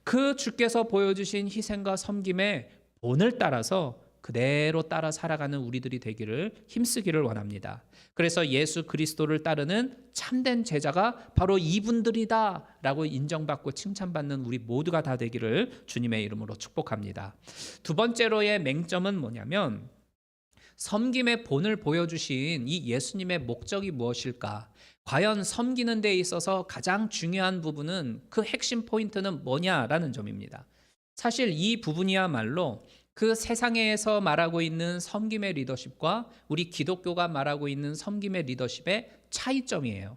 Speaker 3: 그 주께서 보여주신 희생과 섬김의 본을 따라서 그대로 따라 살아가는 우리들이 되기를 힘쓰기를 원합니다. 그래서 예수 그리스도를 따르는 참된 제자가 바로 이분들이다 라고 인정받고 칭찬받는 우리 모두가 다 되기를 주님의 이름으로 축복합니다. 두 번째로의 맹점은 뭐냐면, 섬김의 본을 보여주신 이 예수님의 목적이 무엇일까? 과연 섬기는 데 있어서 가장 중요한 부분은, 그 핵심 포인트는 뭐냐라는 점입니다. 사실 이 부분이야말로 그 세상에서 말하고 있는 섬김의 리더십과 우리 기독교가 말하고 있는 섬김의 리더십의 차이점이에요.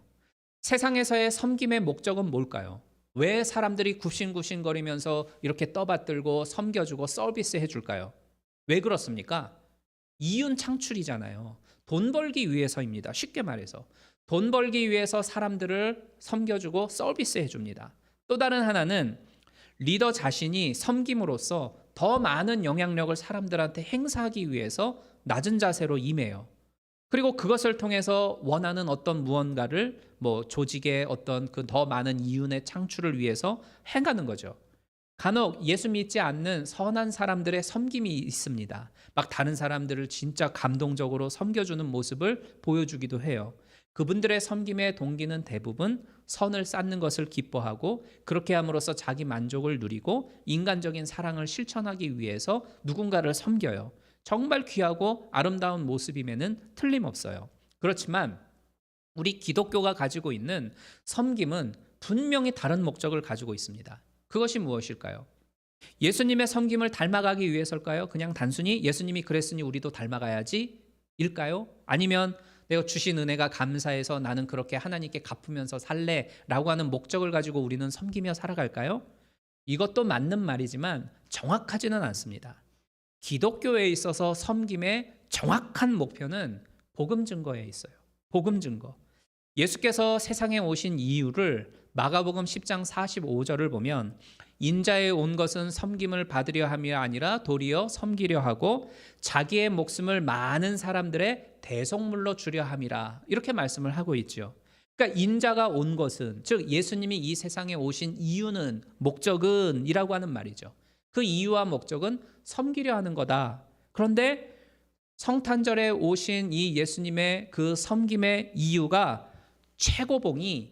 Speaker 3: 세상에서의 섬김의 목적은 뭘까요? 왜 사람들이 굽신굽신거리면서 이렇게 떠받들고 섬겨주고 서비스해 줄까요? 왜 그렇습니까? 이윤 창출이잖아요. 돈 벌기 위해서입니다. 쉽게 말해서 돈 벌기 위해서 사람들을 섬겨주고 서비스해 줍니다. 또 다른 하나는 리더 자신이 섬김으로써 더 많은 영향력을 사람들한테 행사하기 위해서 낮은 자세로 임해요. 그리고 그것을 통해서 원하는 어떤 무언가를 조직의 어떤 그 더 많은 이윤의 창출을 위해서 행하는 거죠. 간혹 예수 믿지 않는 선한 사람들의 섬김이 있습니다. 막 다른 사람들을 진짜 감동적으로 섬겨주는 모습을 보여주기도 해요. 그분들의 섬김의 동기는 대부분 선을 쌓는 것을 기뻐하고, 그렇게 함으로써 자기 만족을 누리고 인간적인 사랑을 실천하기 위해서 누군가를 섬겨요. 정말 귀하고 아름다운 모습임에는 틀림없어요. 그렇지만 우리 기독교가 가지고 있는 섬김은 분명히 다른 목적을 가지고 있습니다. 그것이 무엇일까요? 예수님의 섬김을 닮아가기 위해서일까요? 그냥 단순히 예수님이 그랬으니 우리도 닮아가야지 일까요? 아니면 내가 주신 은혜가 감사해서 나는 그렇게 하나님께 갚으면서 살래 라고 하는 목적을 가지고 우리는 섬기며 살아갈까요? 이것도 맞는 말이지만 정확하지는 않습니다. 기독교에 있어서 섬김의 정확한 목표는 복음 증거에 있어요. 복음 증거. 예수께서 세상에 오신 이유를 마가복음 10장 45절을 보면 인자에 온 것은 섬김을 받으려 함이 아니라 도리어 섬기려 하고 자기의 목숨을 많은 사람들의 대속물로 주려 함이라 이렇게 말씀을 하고 있죠. 그러니까 인자가 온 것은 즉 예수님이 이 세상에 오신 이유는 목적은 이라고 하는 말이죠. 그 이유와 목적은 섬기려 하는 거다. 그런데 성탄절에 오신 이 예수님의 그 섬김의 이유가 최고봉이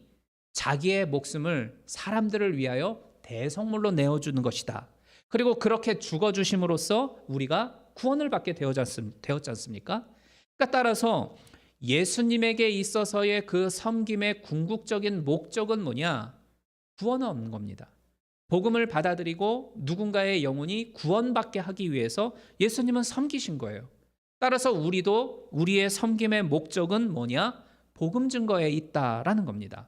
Speaker 3: 자기의 목숨을 사람들을 위하여 대속물로 내어주는 것이다. 그리고 그렇게 죽어주심으로써 우리가 구원을 받게 되었지 않습니까? 그러니까 따라서 예수님에게 있어서의 그 섬김의 궁극적인 목적은 뭐냐? 구원을 얻는 겁니다. 복음을 받아들이고 누군가의 영혼이 구원받게 하기 위해서 예수님은 섬기신 거예요. 따라서 우리도 우리의 섬김의 목적은 뭐냐? 복음 증거에 있다라는 겁니다.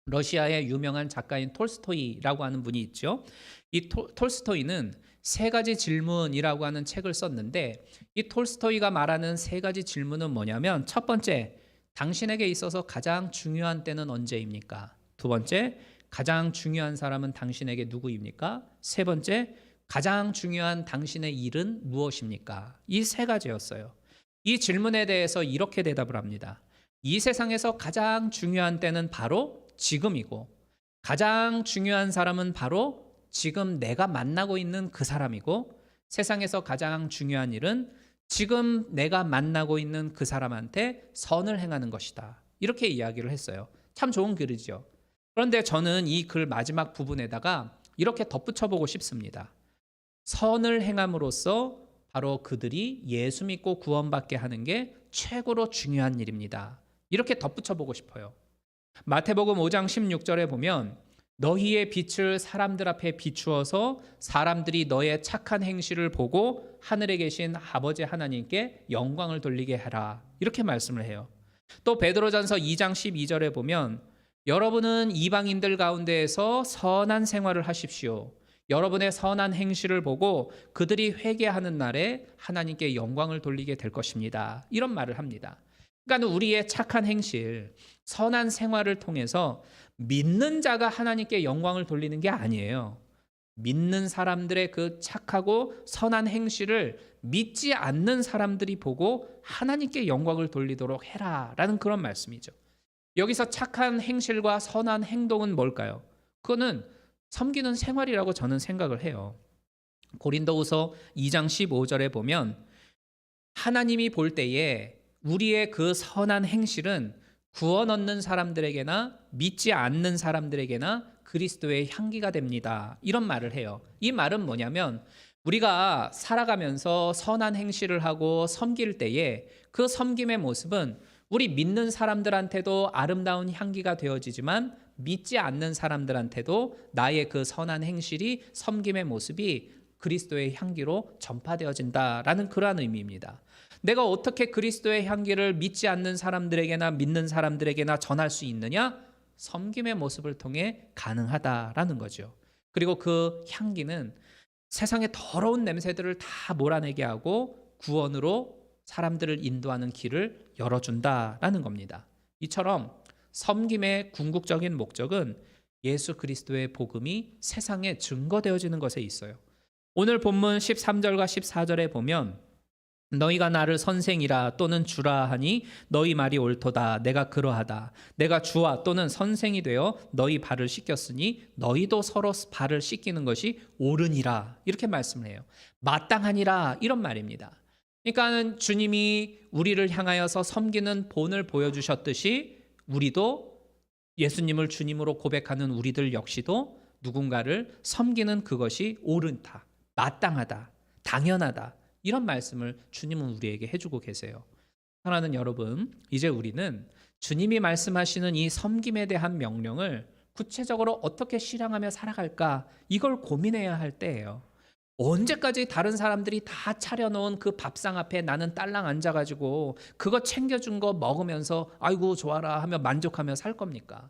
Speaker 3: 러시아의 유명한 작가인 톨스토이라고 하는 분이 있죠. 이 톨스토이는 세 가지 질문이라고 하는 책을 썼는데 이 톨스토이가 말하는 세 가지 질문은 뭐냐면 첫 번째, 당신에게 있어서 가장 중요한 때는 언제입니까? 두 번째, 가장 중요한 사람은 당신에게 누구입니까? 세 번째, 가장 중요한 당신의 일은 무엇입니까? 이 세 가지였어요. 이 질문에 대해서 이렇게 대답을 합니다. 이 세상에서 가장 중요한 때는 바로 지금이고 가장 중요한 사람은 바로 지금 내가 만나고 있는 그 사람이고 세상에서 가장 중요한 일은 지금 내가 만나고 있는 그 사람한테 선을 행하는 것이다. 이렇게 이야기를 했어요. 참 좋은 글이죠. 그런데 저는 이 글 마지막 부분에다가 이렇게 덧붙여보고 싶습니다. 선을 행함으로써 바로 그들이 예수 믿고 구원받게 하는 게 최고로 중요한 일입니다. 이렇게 덧붙여보고 싶어요. 마태복음 5장 16절에 보면 너희의 빛을 사람들 앞에 비추어서 사람들이 너의 착한 행실을 보고 하늘에 계신 아버지 하나님께 영광을 돌리게 하라. 이렇게 말씀을 해요. 또 베드로전서 2장 12절에 보면 여러분은 이방인들 가운데에서 선한 생활을 하십시오. 여러분의 선한 행실을 보고 그들이 회개하는 날에 하나님께 영광을 돌리게 될 것입니다. 이런 말을 합니다. 그러니까 우리의 착한 행실, 선한 생활을 통해서 믿는 자가 하나님께 영광을 돌리는 게 아니에요. 믿는 사람들의 그 착하고 선한 행실을 믿지 않는 사람들이 보고 하나님께 영광을 돌리도록 해라라는 그런 말씀이죠. 여기서 착한 행실과 선한 행동은 뭘까요? 그거는 섬기는 생활이라고 저는 생각을 해요. 고린도후서 2장 15절에 보면 하나님이 볼 때에 우리의 그 선한 행실은 구원 얻는 사람들에게나 믿지 않는 사람들에게나 그리스도의 향기가 됩니다. 이런 말을 해요. 이 말은 뭐냐면 우리가 살아가면서 선한 행실을 하고 섬길 때에 그 섬김의 모습은 우리 믿는 사람들한테도 아름다운 향기가 되어지지만 믿지 않는 사람들한테도 나의 그 선한 행실이 섬김의 모습이 그리스도의 향기로 전파되어진다라는 그러한 의미입니다. 내가 어떻게 그리스도의 향기를 믿지 않는 사람들에게나 믿는 사람들에게나 전할 수 있느냐? 섬김의 모습을 통해 가능하다라는 거죠. 그리고 그 향기는 세상의 더러운 냄새들을 다 몰아내게 하고 구원으로 사람들을 인도하는 길을 열어준다라는 겁니다. 이처럼 섬김의 궁극적인 목적은 예수 그리스도의 복음이 세상에 증거되어지는 것에 있어요. 오늘 본문 13절과 14절에 보면 너희가 나를 선생이라 또는 주라 하니 너희 말이 옳도다. 내가 그러하다. 내가 주와 또는 선생이 되어 너희 발을 씻겼으니 너희도 서로 발을 씻기는 것이 옳으니라. 이렇게 말씀을 해요. 마땅하니라 이런 말입니다. 그러니까 주님이 우리를 향하여서 섬기는 본을 보여주셨듯이 우리도 예수님을 주님으로 고백하는 우리들 역시도 누군가를 섬기는 그것이 옳다, 마땅하다, 당연하다 이런 말씀을 주님은 우리에게 해주고 계세요. 사랑하는 여러분, 이제 우리는 주님이 말씀하시는 이 섬김에 대한 명령을 구체적으로 어떻게 실행하며 살아갈까 이걸 고민해야 할 때예요. 언제까지 다른 사람들이 다 차려놓은 그 밥상 앞에 나는 딸랑 앉아가지고 그거 챙겨준 거 먹으면서 아이고 좋아라 하며 만족하며 살 겁니까?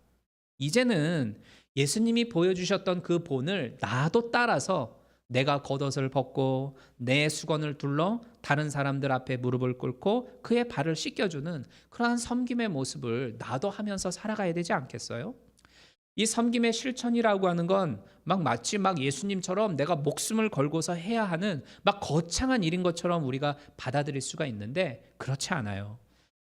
Speaker 3: 이제는 예수님이 보여주셨던 그 본을 나도 따라서 내가 겉옷을 벗고 내 수건을 둘러 다른 사람들 앞에 무릎을 꿇고 그의 발을 씻겨주는 그러한 섬김의 모습을 나도 하면서 살아가야 되지 않겠어요? 이 섬김의 실천이라고 하는 건 마치 예수님처럼 내가 목숨을 걸고서 해야 하는 거창한 일인 것처럼 우리가 받아들일 수가 있는데 그렇지 않아요.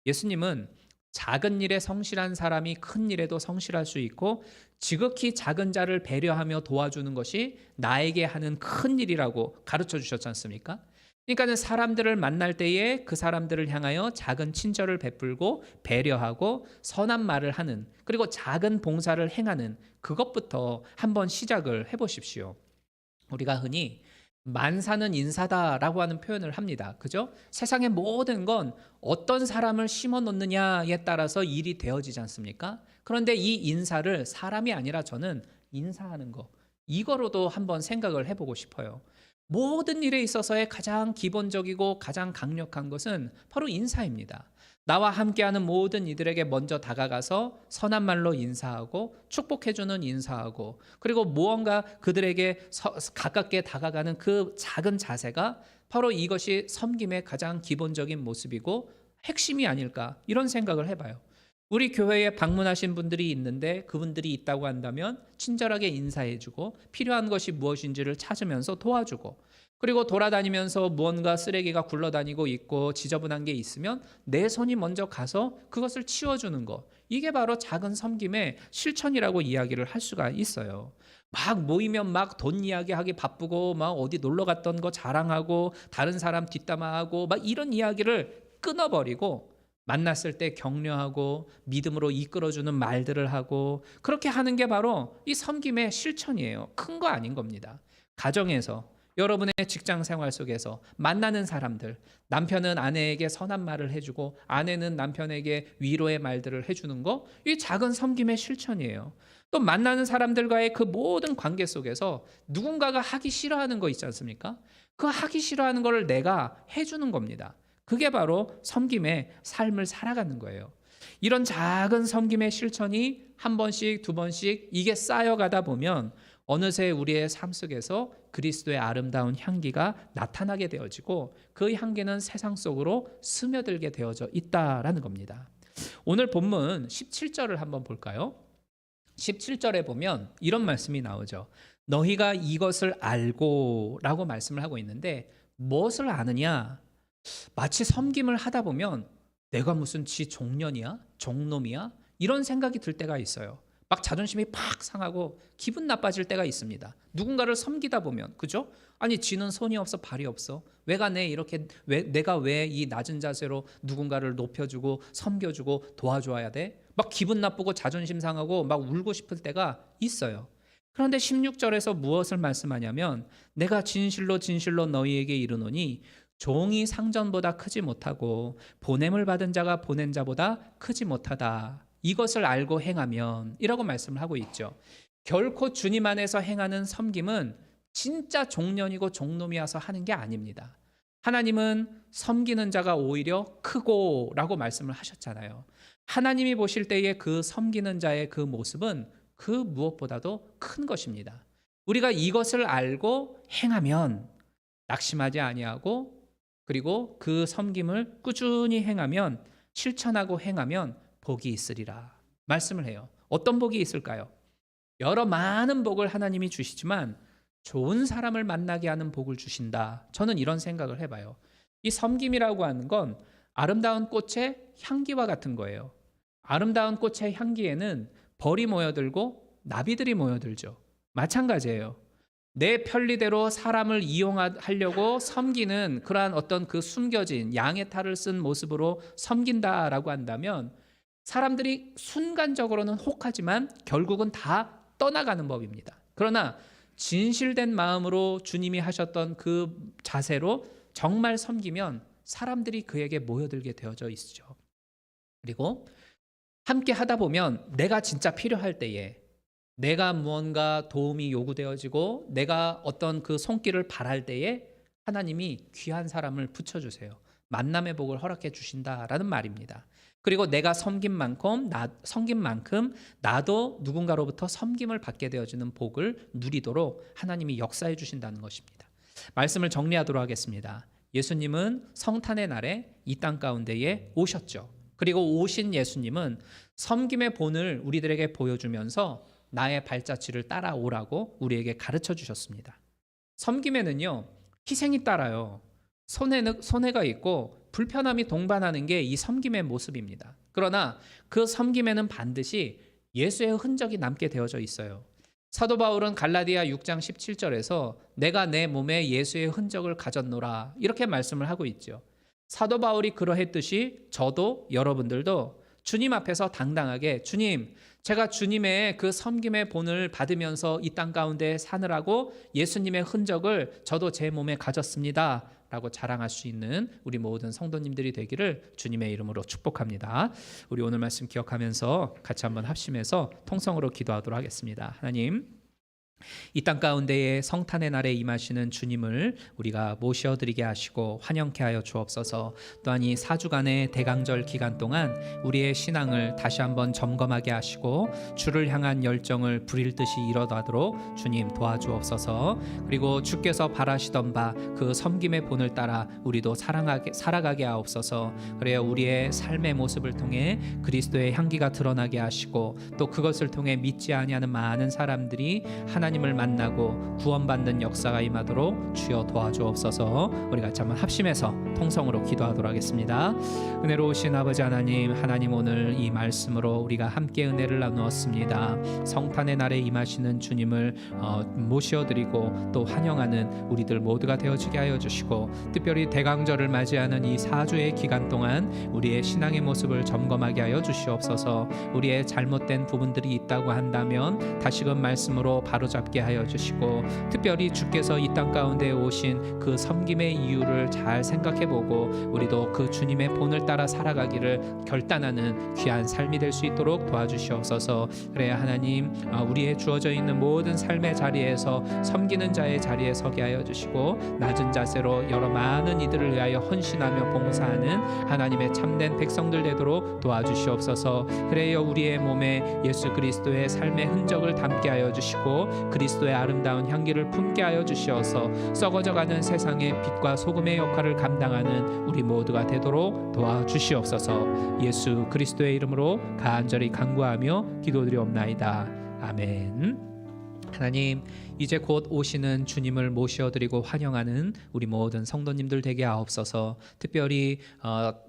Speaker 3: 예수님은 작은 일에 성실한 사람이 큰 일에도 성실할 수 있고 지극히 작은 자를 배려하며 도와주는 것이 나에게 하는 큰 일이라고 가르쳐 주셨지 않습니까? 그러니까 사람들을 만날 때에 그 사람들을 향하여 작은 친절을 베풀고 배려하고 선한 말을 하는, 그리고 작은 봉사를 행하는 그것부터 한번 시작을 해보십시오. 우리가 흔히 만사는 인사다라고 하는 표현을 합니다. 그죠? 세상의 모든 건 어떤 사람을 심어 놓느냐에 따라서 일이 되어지지 않습니까? 그런데 이 인사를 사람이 아니라 저는 인사하는 거, 이거로도 한번 생각을 해보고 싶어요. 모든 일에 있어서의 가장 기본적이고 가장 강력한 것은 바로 인사입니다. 나와 함께하는 모든 이들에게 먼저 다가가서 선한 말로 인사하고 축복해주는 인사하고, 그리고 무언가 그들에게 가깝게 다가가는 그 작은 자세가 바로 이것이 섬김의 가장 기본적인 모습이고 핵심이 아닐까, 이런 생각을 해봐요. 우리 교회에 방문하신 분들이 있는데 그분들이 있다고 한다면 친절하게 인사해주고 필요한 것이 무엇인지를 찾으면서 도와주고, 그리고 돌아다니면서 무언가 쓰레기가 굴러다니고 있고 지저분한 게 있으면 내 손이 먼저 가서 그것을 치워주는 것, 이게 바로 작은 섬김의 실천이라고 이야기를 할 수가 있어요. 모이면 돈 이야기하기 바쁘고 어디 놀러 갔던 거 자랑하고 다른 사람 뒷담화하고 이런 이야기를 끊어버리고 만났을 때 격려하고 믿음으로 이끌어주는 말들을 하고, 그렇게 하는 게 바로 이 섬김의 실천이에요. 큰 거 아닌 겁니다. 가정에서, 여러분의 직장 생활 속에서 만나는 사람들, 남편은 아내에게 선한 말을 해주고 아내는 남편에게 위로의 말들을 해주는 거, 이 작은 섬김의 실천이에요. 또 만나는 사람들과의 그 모든 관계 속에서 누군가가 하기 싫어하는 거 있지 않습니까? 그 하기 싫어하는 거를 내가 해주는 겁니다. 그게 바로 섬김의 삶을 살아가는 거예요. 이런 작은 섬김의 실천이 한 번씩 두 번씩 이게 쌓여가다 보면 어느새 우리의 삶 속에서 그리스도의 아름다운 향기가 나타나게 되어지고 그 향기는 세상 속으로 스며들게 되어져 있다라는 겁니다. 오늘 본문 17절을 한번 볼까요? 17절에 보면 이런 말씀이 나오죠. 너희가 이것을 알고 라고 말씀을 하고 있는데, 무엇을 아느냐? 마치 섬김을 하다 보면 내가 무슨 지 종년이야? 종놈이야? 이런 생각이 들 때가 있어요. 자존심이 팍 상하고 기분 나빠질 때가 있습니다. 누군가를 섬기다 보면, 그죠? 아니 지는 손이 없어 발이 없어, 내가 왜 이 낮은 자세로 누군가를 높여주고 섬겨주고 도와줘야 돼? 기분 나쁘고 자존심 상하고 울고 싶을 때가 있어요. 그런데 16절에서 무엇을 말씀하냐면, 내가 진실로 진실로 너희에게 이르노니 종이 상전보다 크지 못하고 보냄을 받은 자가 보낸 자보다 크지 못하다. 이것을 알고 행하면, 이라고 말씀을 하고 있죠. 결코 주님 안에서 행하는 섬김은 진짜 종년이고 종놈이어서 하는 게 아닙니다. 하나님은 섬기는 자가 오히려 크고 라고 말씀을 하셨잖아요. 하나님이 보실 때에 그 섬기는 자의 그 모습은 그 무엇보다도 큰 것입니다. 우리가 이것을 알고 행하면, 낙심하지 아니하고, 그리고 그 섬김을 꾸준히 행하면, 실천하고 행하면 복이 있으리라 말씀을 해요. 어떤 복이 있을까요? 여러 많은 복을 하나님이 주시지만 좋은 사람을 만나게 하는 복을 주신다. 저는 이런 생각을 해봐요. 이 섬김이라고 하는 건 아름다운 꽃의 향기와 같은 거예요. 아름다운 꽃의 향기에는 벌이 모여들고 나비들이 모여들죠. 마찬가지예요. 내 편리대로 사람을 이용하려고 섬기는 그러한 어떤 그 숨겨진 양의 탈을 쓴 모습으로 섬긴다라고 한다면 사람들이 순간적으로는 혹하지만 결국은 다 떠나가는 법입니다. 그러나 진실된 마음으로 주님이 하셨던 그 자세로 정말 섬기면 사람들이 그에게 모여들게 되어져 있죠. 그리고 함께 하다 보면 내가 진짜 필요할 때에, 내가 무언가 도움이 요구되어지고 내가 어떤 그 손길을 바랄 때에 하나님이 귀한 사람을 붙여주세요. 만남의 복을 허락해 주신다라는 말입니다. 그리고 내가 섬긴 만큼 나도 누군가로부터 섬김을 받게 되어지는 복을 누리도록 하나님이 역사해 주신다는 것입니다. 말씀을 정리하도록 하겠습니다. 예수님은 성탄의 날에 이 땅 가운데에 오셨죠. 그리고 오신 예수님은 섬김의 본을 우리들에게 보여주면서 나의 발자취를 따라오라고 우리에게 가르쳐 주셨습니다. 섬김에는요, 희생이 따라요. 손해가 있고 불편함이 동반하는 게 이 섬김의 모습입니다. 그러나 그 섬김에는 반드시 예수의 흔적이 남게 되어져 있어요. 사도 바울은 갈라디아 6장 17절에서 내가 내 몸에 예수의 흔적을 가졌노라 이렇게 말씀을 하고 있죠. 사도 바울이 그러했듯이 저도 여러분들도 주님 앞에서 당당하게 주님, 제가 주님의 그 섬김의 본을 받으면서 이 땅 가운데 사느라고 예수님의 흔적을 저도 제 몸에 가졌습니다 라고 자랑할 수 있는 우리 모든 성도님들이 되기를 주님의 이름으로 축복합니다. 우리 오늘 말씀 기억하면서 같이 한번 합심해서 통성으로 기도하도록 하겠습니다. 하나님, 이 땅 가운데에 성탄의 날에 임하시는 주님을 우리가 모셔드리게 하시고 환영케 하여 주옵소서. 또한 이 4주간의 대강절 기간 동안 우리의 신앙을 다시 한번 점검하게 하시고 주를 향한 열정을 불일 듯이 이뤄가도록 주님 도와주옵소서. 그리고 주께서 바라시던 바 그 섬김의 본을 따라 우리도 살아가게 하옵소서. 그래야 우리의 삶의 모습을 통해 그리스도의 향기가 드러나게 하시고 또 그것을 통해 믿지 아니하는 많은 사람들이 하나님을 만나고 구원받는 역사가 임하도록 주여 도와주옵소서. 우리 같이 한번 합심해서 통성으로 기도하도록 하겠습니다. 은혜로우신 아버지 하나님 오늘 이 말씀으로 우리가 함께 은혜를 나누었습니다. 성탄의 날에 임하시는 주님을 모셔드리고 또 환영하는 우리들 모두가 되어지게 하여 주시고 특별히 대강절을 맞이하는 이 4주의 기간 동안 우리의 신앙의 모습을 점검하게 하여 주시옵소서. 우리의 잘못된 부분들이 있다고 한다면 다시금 말씀으로 바로잡게 하여 주시고 특별히 주께서 이 땅 가운데 오신 그 섬김의 이유를 잘 생각해보고 우리도 그 주님의 본을 따라 살아가기를 결단하는 귀한 삶이 될 수 있도록 도와주시옵소서. 그래야 하나님 우리의 주어져 있는 모든 삶의 자리에서 섬기는 자의 자리에 서게 하여 주시고 낮은 자세로 여러 많은 이들을 위하여 헌신하며 봉사하는 하나님의 참된 백성들 되도록 도와주시옵소서. 그래야 우리의 몸에 예수 그리스도의 삶의 흔적을 담게 하여 주시고 그리스도의 아름다운 향기를 품게 하여 주시어서 썩어져가는 세상의 빛과 소금의 역할을 감당하는 우리 모두가 되도록 도와주시옵소서. 예수 그리스도의 이름으로 간절히 간구하며 기도드리옵나이다. 아멘. 하나님, 이제 곧 오시는 주님을 모셔드리고 환영하는 우리 모든 성도님들 되게 하옵소서. 특별히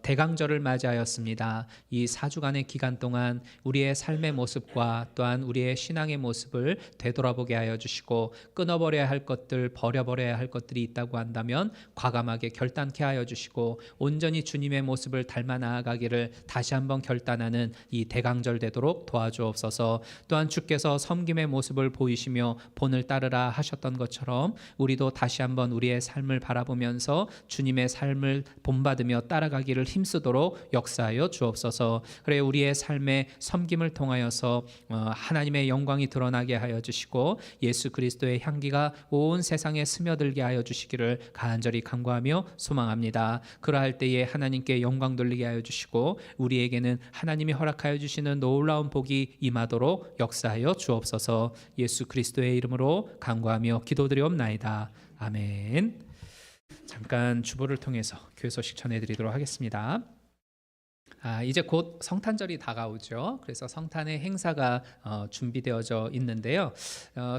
Speaker 3: 대강절을 맞이하였습니다. 이 4주간의 기간 동안 우리의 삶의 모습과 또한 우리의 신앙의 모습을 되돌아보게 하여 주시고 끊어버려야 할 것들, 버려버려야 할 것들이 있다고 한다면 과감하게 결단케 하여 주시고 온전히 주님의 모습을 닮아 나아가기를 다시 한번 결단하는 이 대강절 되도록 도와주옵소서. 또한 주께서 섬김의 모습을 보이시며 본을 따르라 하셨던 것처럼 우리도 다시 한번 우리의 삶을 바라보면서 주님의 삶을 본받으며 따라가기를 힘쓰도록 역사하여 주옵소서. 그래 우리의 삶의 섬김을 통하여서 하나님의 영광이 드러나게 하여 주시고 예수 그리스도의 향기가 온 세상에 스며들게 하여 주시기를 간절히 간구하며 소망합니다. 그러할 때에 하나님께 영광 돌리게 하여 주시고 우리에게는 하나님이 허락하여 주시는 놀라운 복이 임하도록 역사하여 주옵소서. 예수 그리스도의 이름으로 간구하며 기도드리옵나이다. 아멘. 잠깐 주보를 통해서 교회 소식 전해드리도록 하겠습니다. 이제 곧 성탄절이 다가오죠. 그래서 성탄의 행사가 준비되어져 있는데요.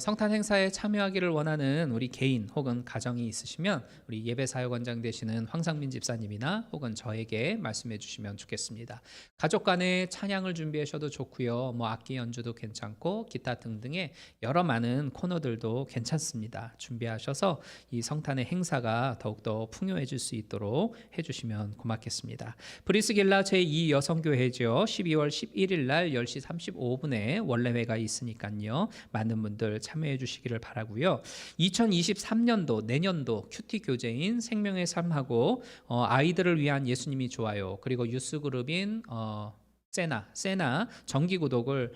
Speaker 3: 성탄 행사에 참여하기를 원하는 우리 개인 혹은 가정이 있으시면 우리 예배사역원장 되시는 황상민 집사님이나 혹은 저에게 말씀해 주시면 좋겠습니다. 가족 간에 찬양을 준비하셔도 좋고요. 뭐 악기 연주도 괜찮고 기타 등등의 여러 많은 코너들도 괜찮습니다. 준비하셔서 이 성탄의 행사가 더욱더 풍요해질 수 있도록 해주시면 고맙겠습니다. 브리스길라 제2 여성교회죠. 12월 11일 날 10시 35분에 원래회가 있으니까요. 많은 분들 참여해 주시기를 바라고요. 2023년도 내년도 큐티 교제인 생명의 삶하고 아이들을 위한 예수님이 좋아요. 그리고 유스 그룹인 세나 정기구독을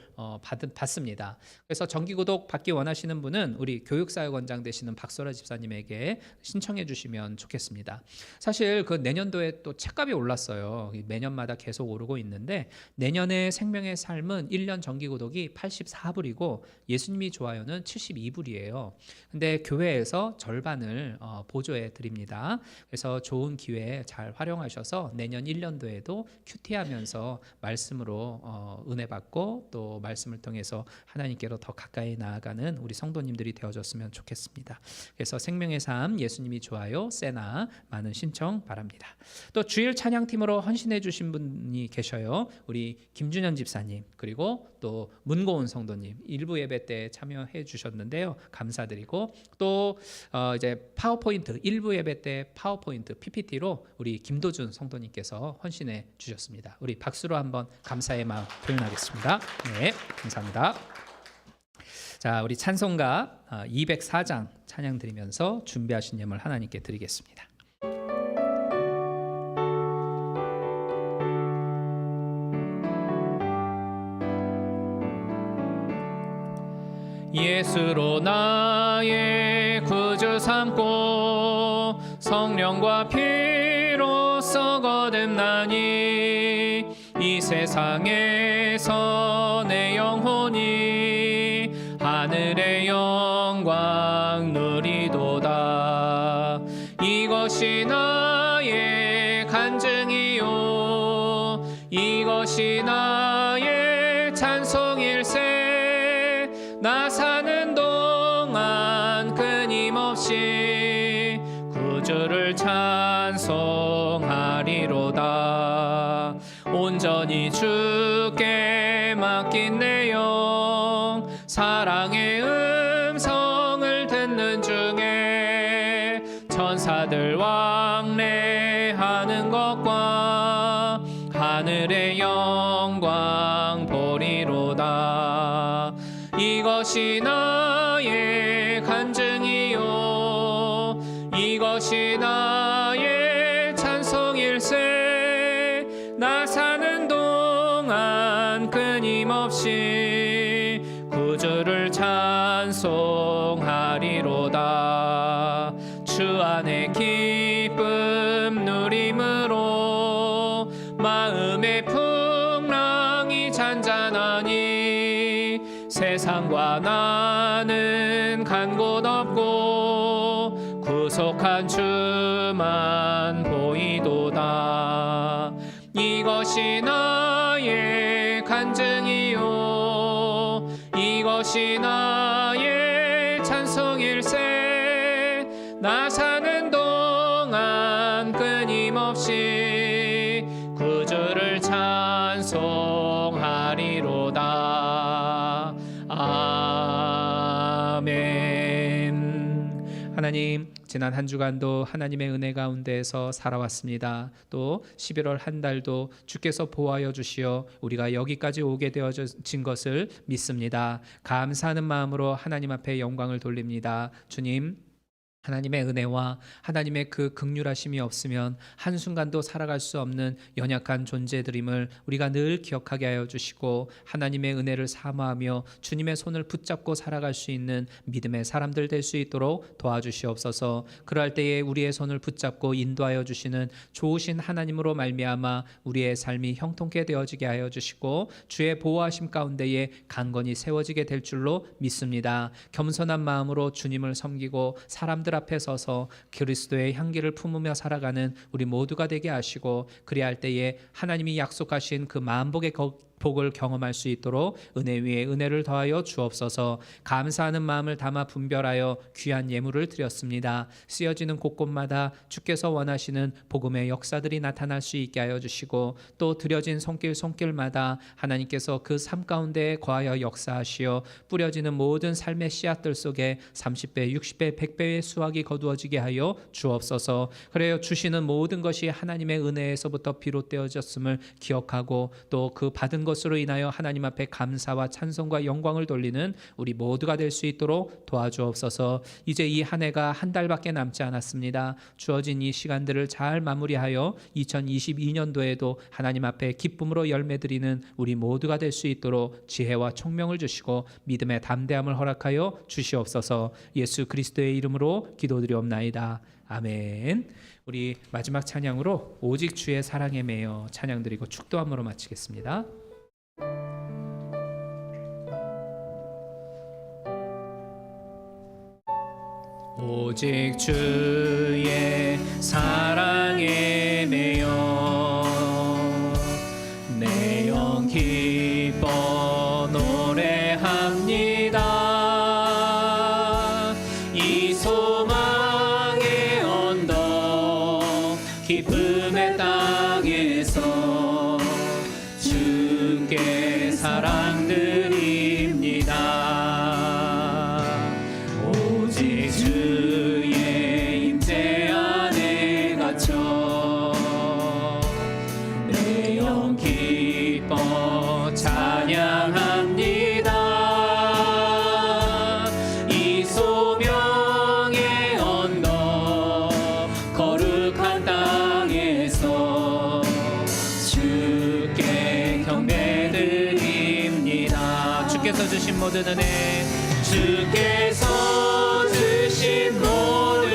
Speaker 3: 받습니다. 그래서 정기구독 받기 원하시는 분은 우리 교육사역원장 되시는 박소라 집사님에게 신청해 주시면 좋겠습니다. 사실 그 내년도에 또 책값이 올랐어요. 매년마다 계속 오르고 있는데 내년에 생명의 삶은 1년 정기구독이 84불이고 예수님이 좋아요는 72불이에요. 근데 교회에서 절반을 보조해 드립니다. 그래서 좋은 기회 잘 활용하셔서 내년 1년도에도 큐티하면서 말씀으로 은혜 받고 또 말씀을 통해서 하나님께로 더 가까이 나아가는 우리 성도님들이 되어줬으면 좋겠습니다. 그래서 생명의 삶 예수님이 좋아요 세나 많은 신청 바랍니다. 또 주일 찬양팀으로 헌신해 주신 분이 계셔요. 우리 김준현 집사님 그리고 또 문고은 성도님 일부 예배 때 참여해 주셨는데요. 감사드리고 또 이제 파워포인트 일부 예배 때 파워포인트 PPT로 우리 김도준 성도님께서 헌신해 주셨습니다. 우리 박수로 한번 감사의 마음 표현하겠습니다. 네, 감사합니다. 자, 우리 찬송가 204장 찬양 드리면서 준비하신 예물 하나님께 드리겠습니다. 예수로 나의 구주 삼고 성령과 피로써 거듭나니 이 세상에서 내 영혼이 하늘의 영광 누리도다. 이것이 나의 간증이요 이것이 나의 찬송일세. 나 사는 동안 끊임없이 구주를 찬송하리로다. 온전히 주께 맡긴 내 영 사랑의 음성을 듣는 중에 천사들 왕래하는 것과 하늘의 영광 보리로다. 이것이 나의 간증이요 이것이 나의 찬송일세. 나 사는 동안 끊임없이 구주를 찬송하리로다. 주 안에 기쁨 누림으로 마음의 풍랑이 잔잔하니 세상과 나는 간 곳 없고 구속한 주만 보이도다. 이것이 나의 간증이요 이것이 나의 찬송일세. 나 사는 동안 끊임없이 구주를 찬송하리로다. 아멘. 하나님, 지난 한 주간도 하나님의 은혜 가운데에서 살아왔습니다. 또 11월 한 달도 주께서 보호하여 주시어 우리가 여기까지 오게 되어진 것을 믿습니다. 감사하는 마음으로 하나님 앞에 영광을 돌립니다. 주님, 하나님의 은혜와 하나님의 그 긍휼하심이 없으면 한순간도 살아갈 수 없는 연약한 존재들임을 우리가 늘 기억하게 하여 주시고 하나님의 은혜를 사모하며 주님의 손을 붙잡고 살아갈 수 있는 믿음의 사람들 될 수 있도록 도와주시옵소서. 그럴 때에 우리의 손을 붙잡고 인도하여 주시는 좋으신 하나님으로 말미암아 우리의 삶이 형통케 되어지게 하여 주시고 주의 보호하심 가운데에 강건히 세워지게 될 줄로 믿습니다. 겸손한 마음으로 주님을 섬기고 사람들 앞에 서서 그리스도의 향기를 품으며 살아가는 우리 모두가 되게 하시고 그리할 때에 하나님이 약속하신 그 만복의 복을 경험할 수 있도록 은혜 위에 은혜를 더하여 주옵소서. 감사하는 마음을 담아 분별하여 귀한 예물을 드렸습니다. 쓰여지는 곳곳마다 주께서 원하시는 복음의 역사들이 나타날 수 있게 하여 주시고 또 드려진 손길마다 하나님께서 그 삶 가운데 거하여 역사하시어 뿌려지는 모든 삶의 씨앗들 속에 30배, 60배, 100배의 수확이 거두어지게 하여 주옵소서. 그래요, 주시는 모든 것이 하나님의 은혜에서부터 비롯되어졌음을 기억하고 또 그 받은 것으로 인하여 하나님 앞에 감사와 찬송과 영광을 돌리는 우리 모두가 될 수 있도록 도와주옵소서. 이제 이 한 해가 한 달밖에 남지 않았습니다. 주어진 이 시간들을 잘 마무리하여 2022년도에도 하나님 앞에 기쁨으로 열매드리는 우리 모두가 될 수 있도록 지혜와 총명을 주시고 믿음의 담대함을 허락하여 주시옵소서. 예수 그리스도의 이름으로 기도드리옵나이다. 아멘. 우리 마지막 찬양으로 오직 주의 사랑에 매여 찬양드리고 축도함으로 마치겠습니다. 오직 주의 사랑에 매여 내 영 기뻐 노래합니다. 이 소망의 언덕 기쁨의 땅에서 주께 사랑드립니다. 오직 주의 임재 안에 갇혀 내 영 기뻐 찬양합니다. 이 소명의 언덕 거룩한 땅에서 주께 경배드립니다. 주께서 주신 모든 은혜, 주께서 주신 모든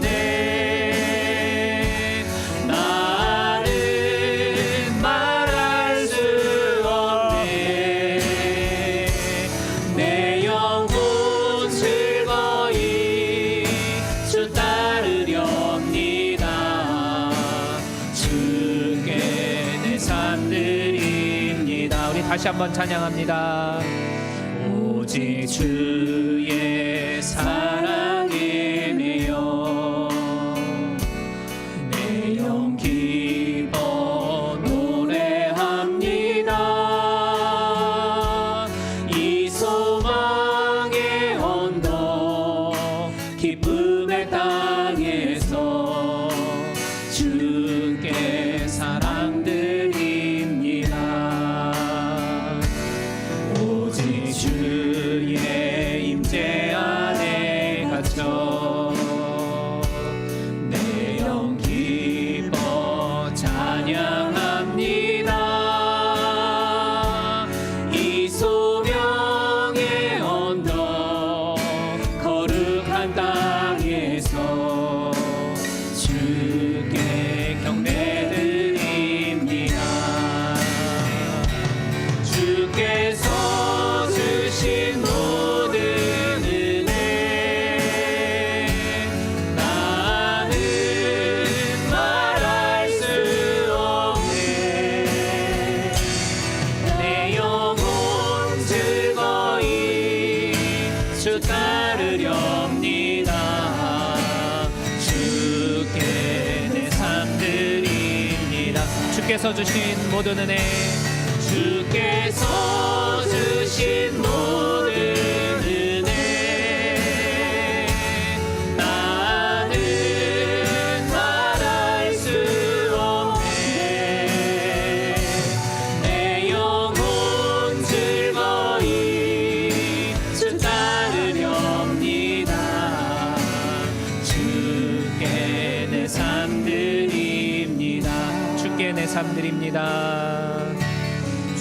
Speaker 3: 은혜 나는 말할 수 없네. 내 영혼 즐거이 주 따르렵니다. 주께 내 삶 드립니다. 우리 다시 한번 찬양합니다. 오직 주의 사랑에 매여 내 영 기뻐 노래합니다. 이 소망의 언덕 기쁨의 땅에서 주께 사랑드립니다. 오직 주의 임재 안에 갇혀 내 영 기뻐 찬양합니다. 이 소명의 언덕 거룩한 땅에서 주께 경배드립니다. 주께서 주신 모든 은혜 나는 말할 수 없네. 내 영혼 즐거이 주 따르렵니다. 주께 내 삶 드립니다. 주께서 주신 모든 은혜, 주께서 주신 모든 은혜 나는 말할 수 없네. 내 영혼 즐거이 주 따르렵니다. 주께 내 삶 드립니다. 주께 내 삶 드립니다.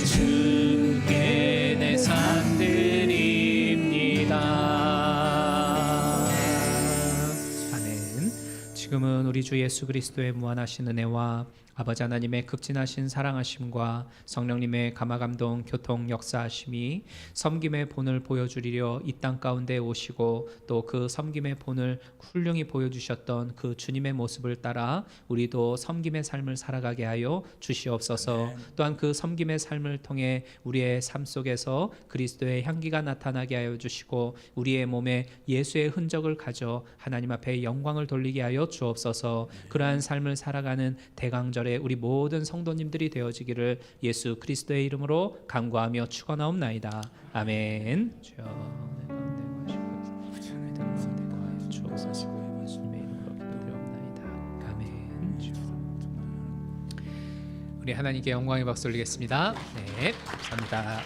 Speaker 3: 주께 내 삶 드립니다. 아멘. 지금은 우리 주 예수 그리스도의 무한하신 은혜와 아버지 하나님의 극진하신 사랑하심과 성령님의 감화감동 교통 역사하심이 섬김의 본을 보여주리려 이 땅 가운데 오시고 또 그 섬김의 본을 훌륭히 보여주셨던 그 주님의 모습을 따라 우리도 섬김의 삶을 살아가게 하여 주시옵소서. 또한 그 섬김의 삶을 통해 우리의 삶 속에서 그리스도의 향기가 나타나게 하여 주시고 우리의 몸에 예수의 흔적을 가져 하나님 앞에 영광을 돌리게 하여 주옵소서. 그러한 삶을 살아가는 대강절에 우리 모든 성도님들이 되어지기를 예수 그리스도의 이름으로 간구하며 축원하옵나이다. 아멘. 우리 하나님께 영광의 박수 올리겠습니다. 네, 감사합니다.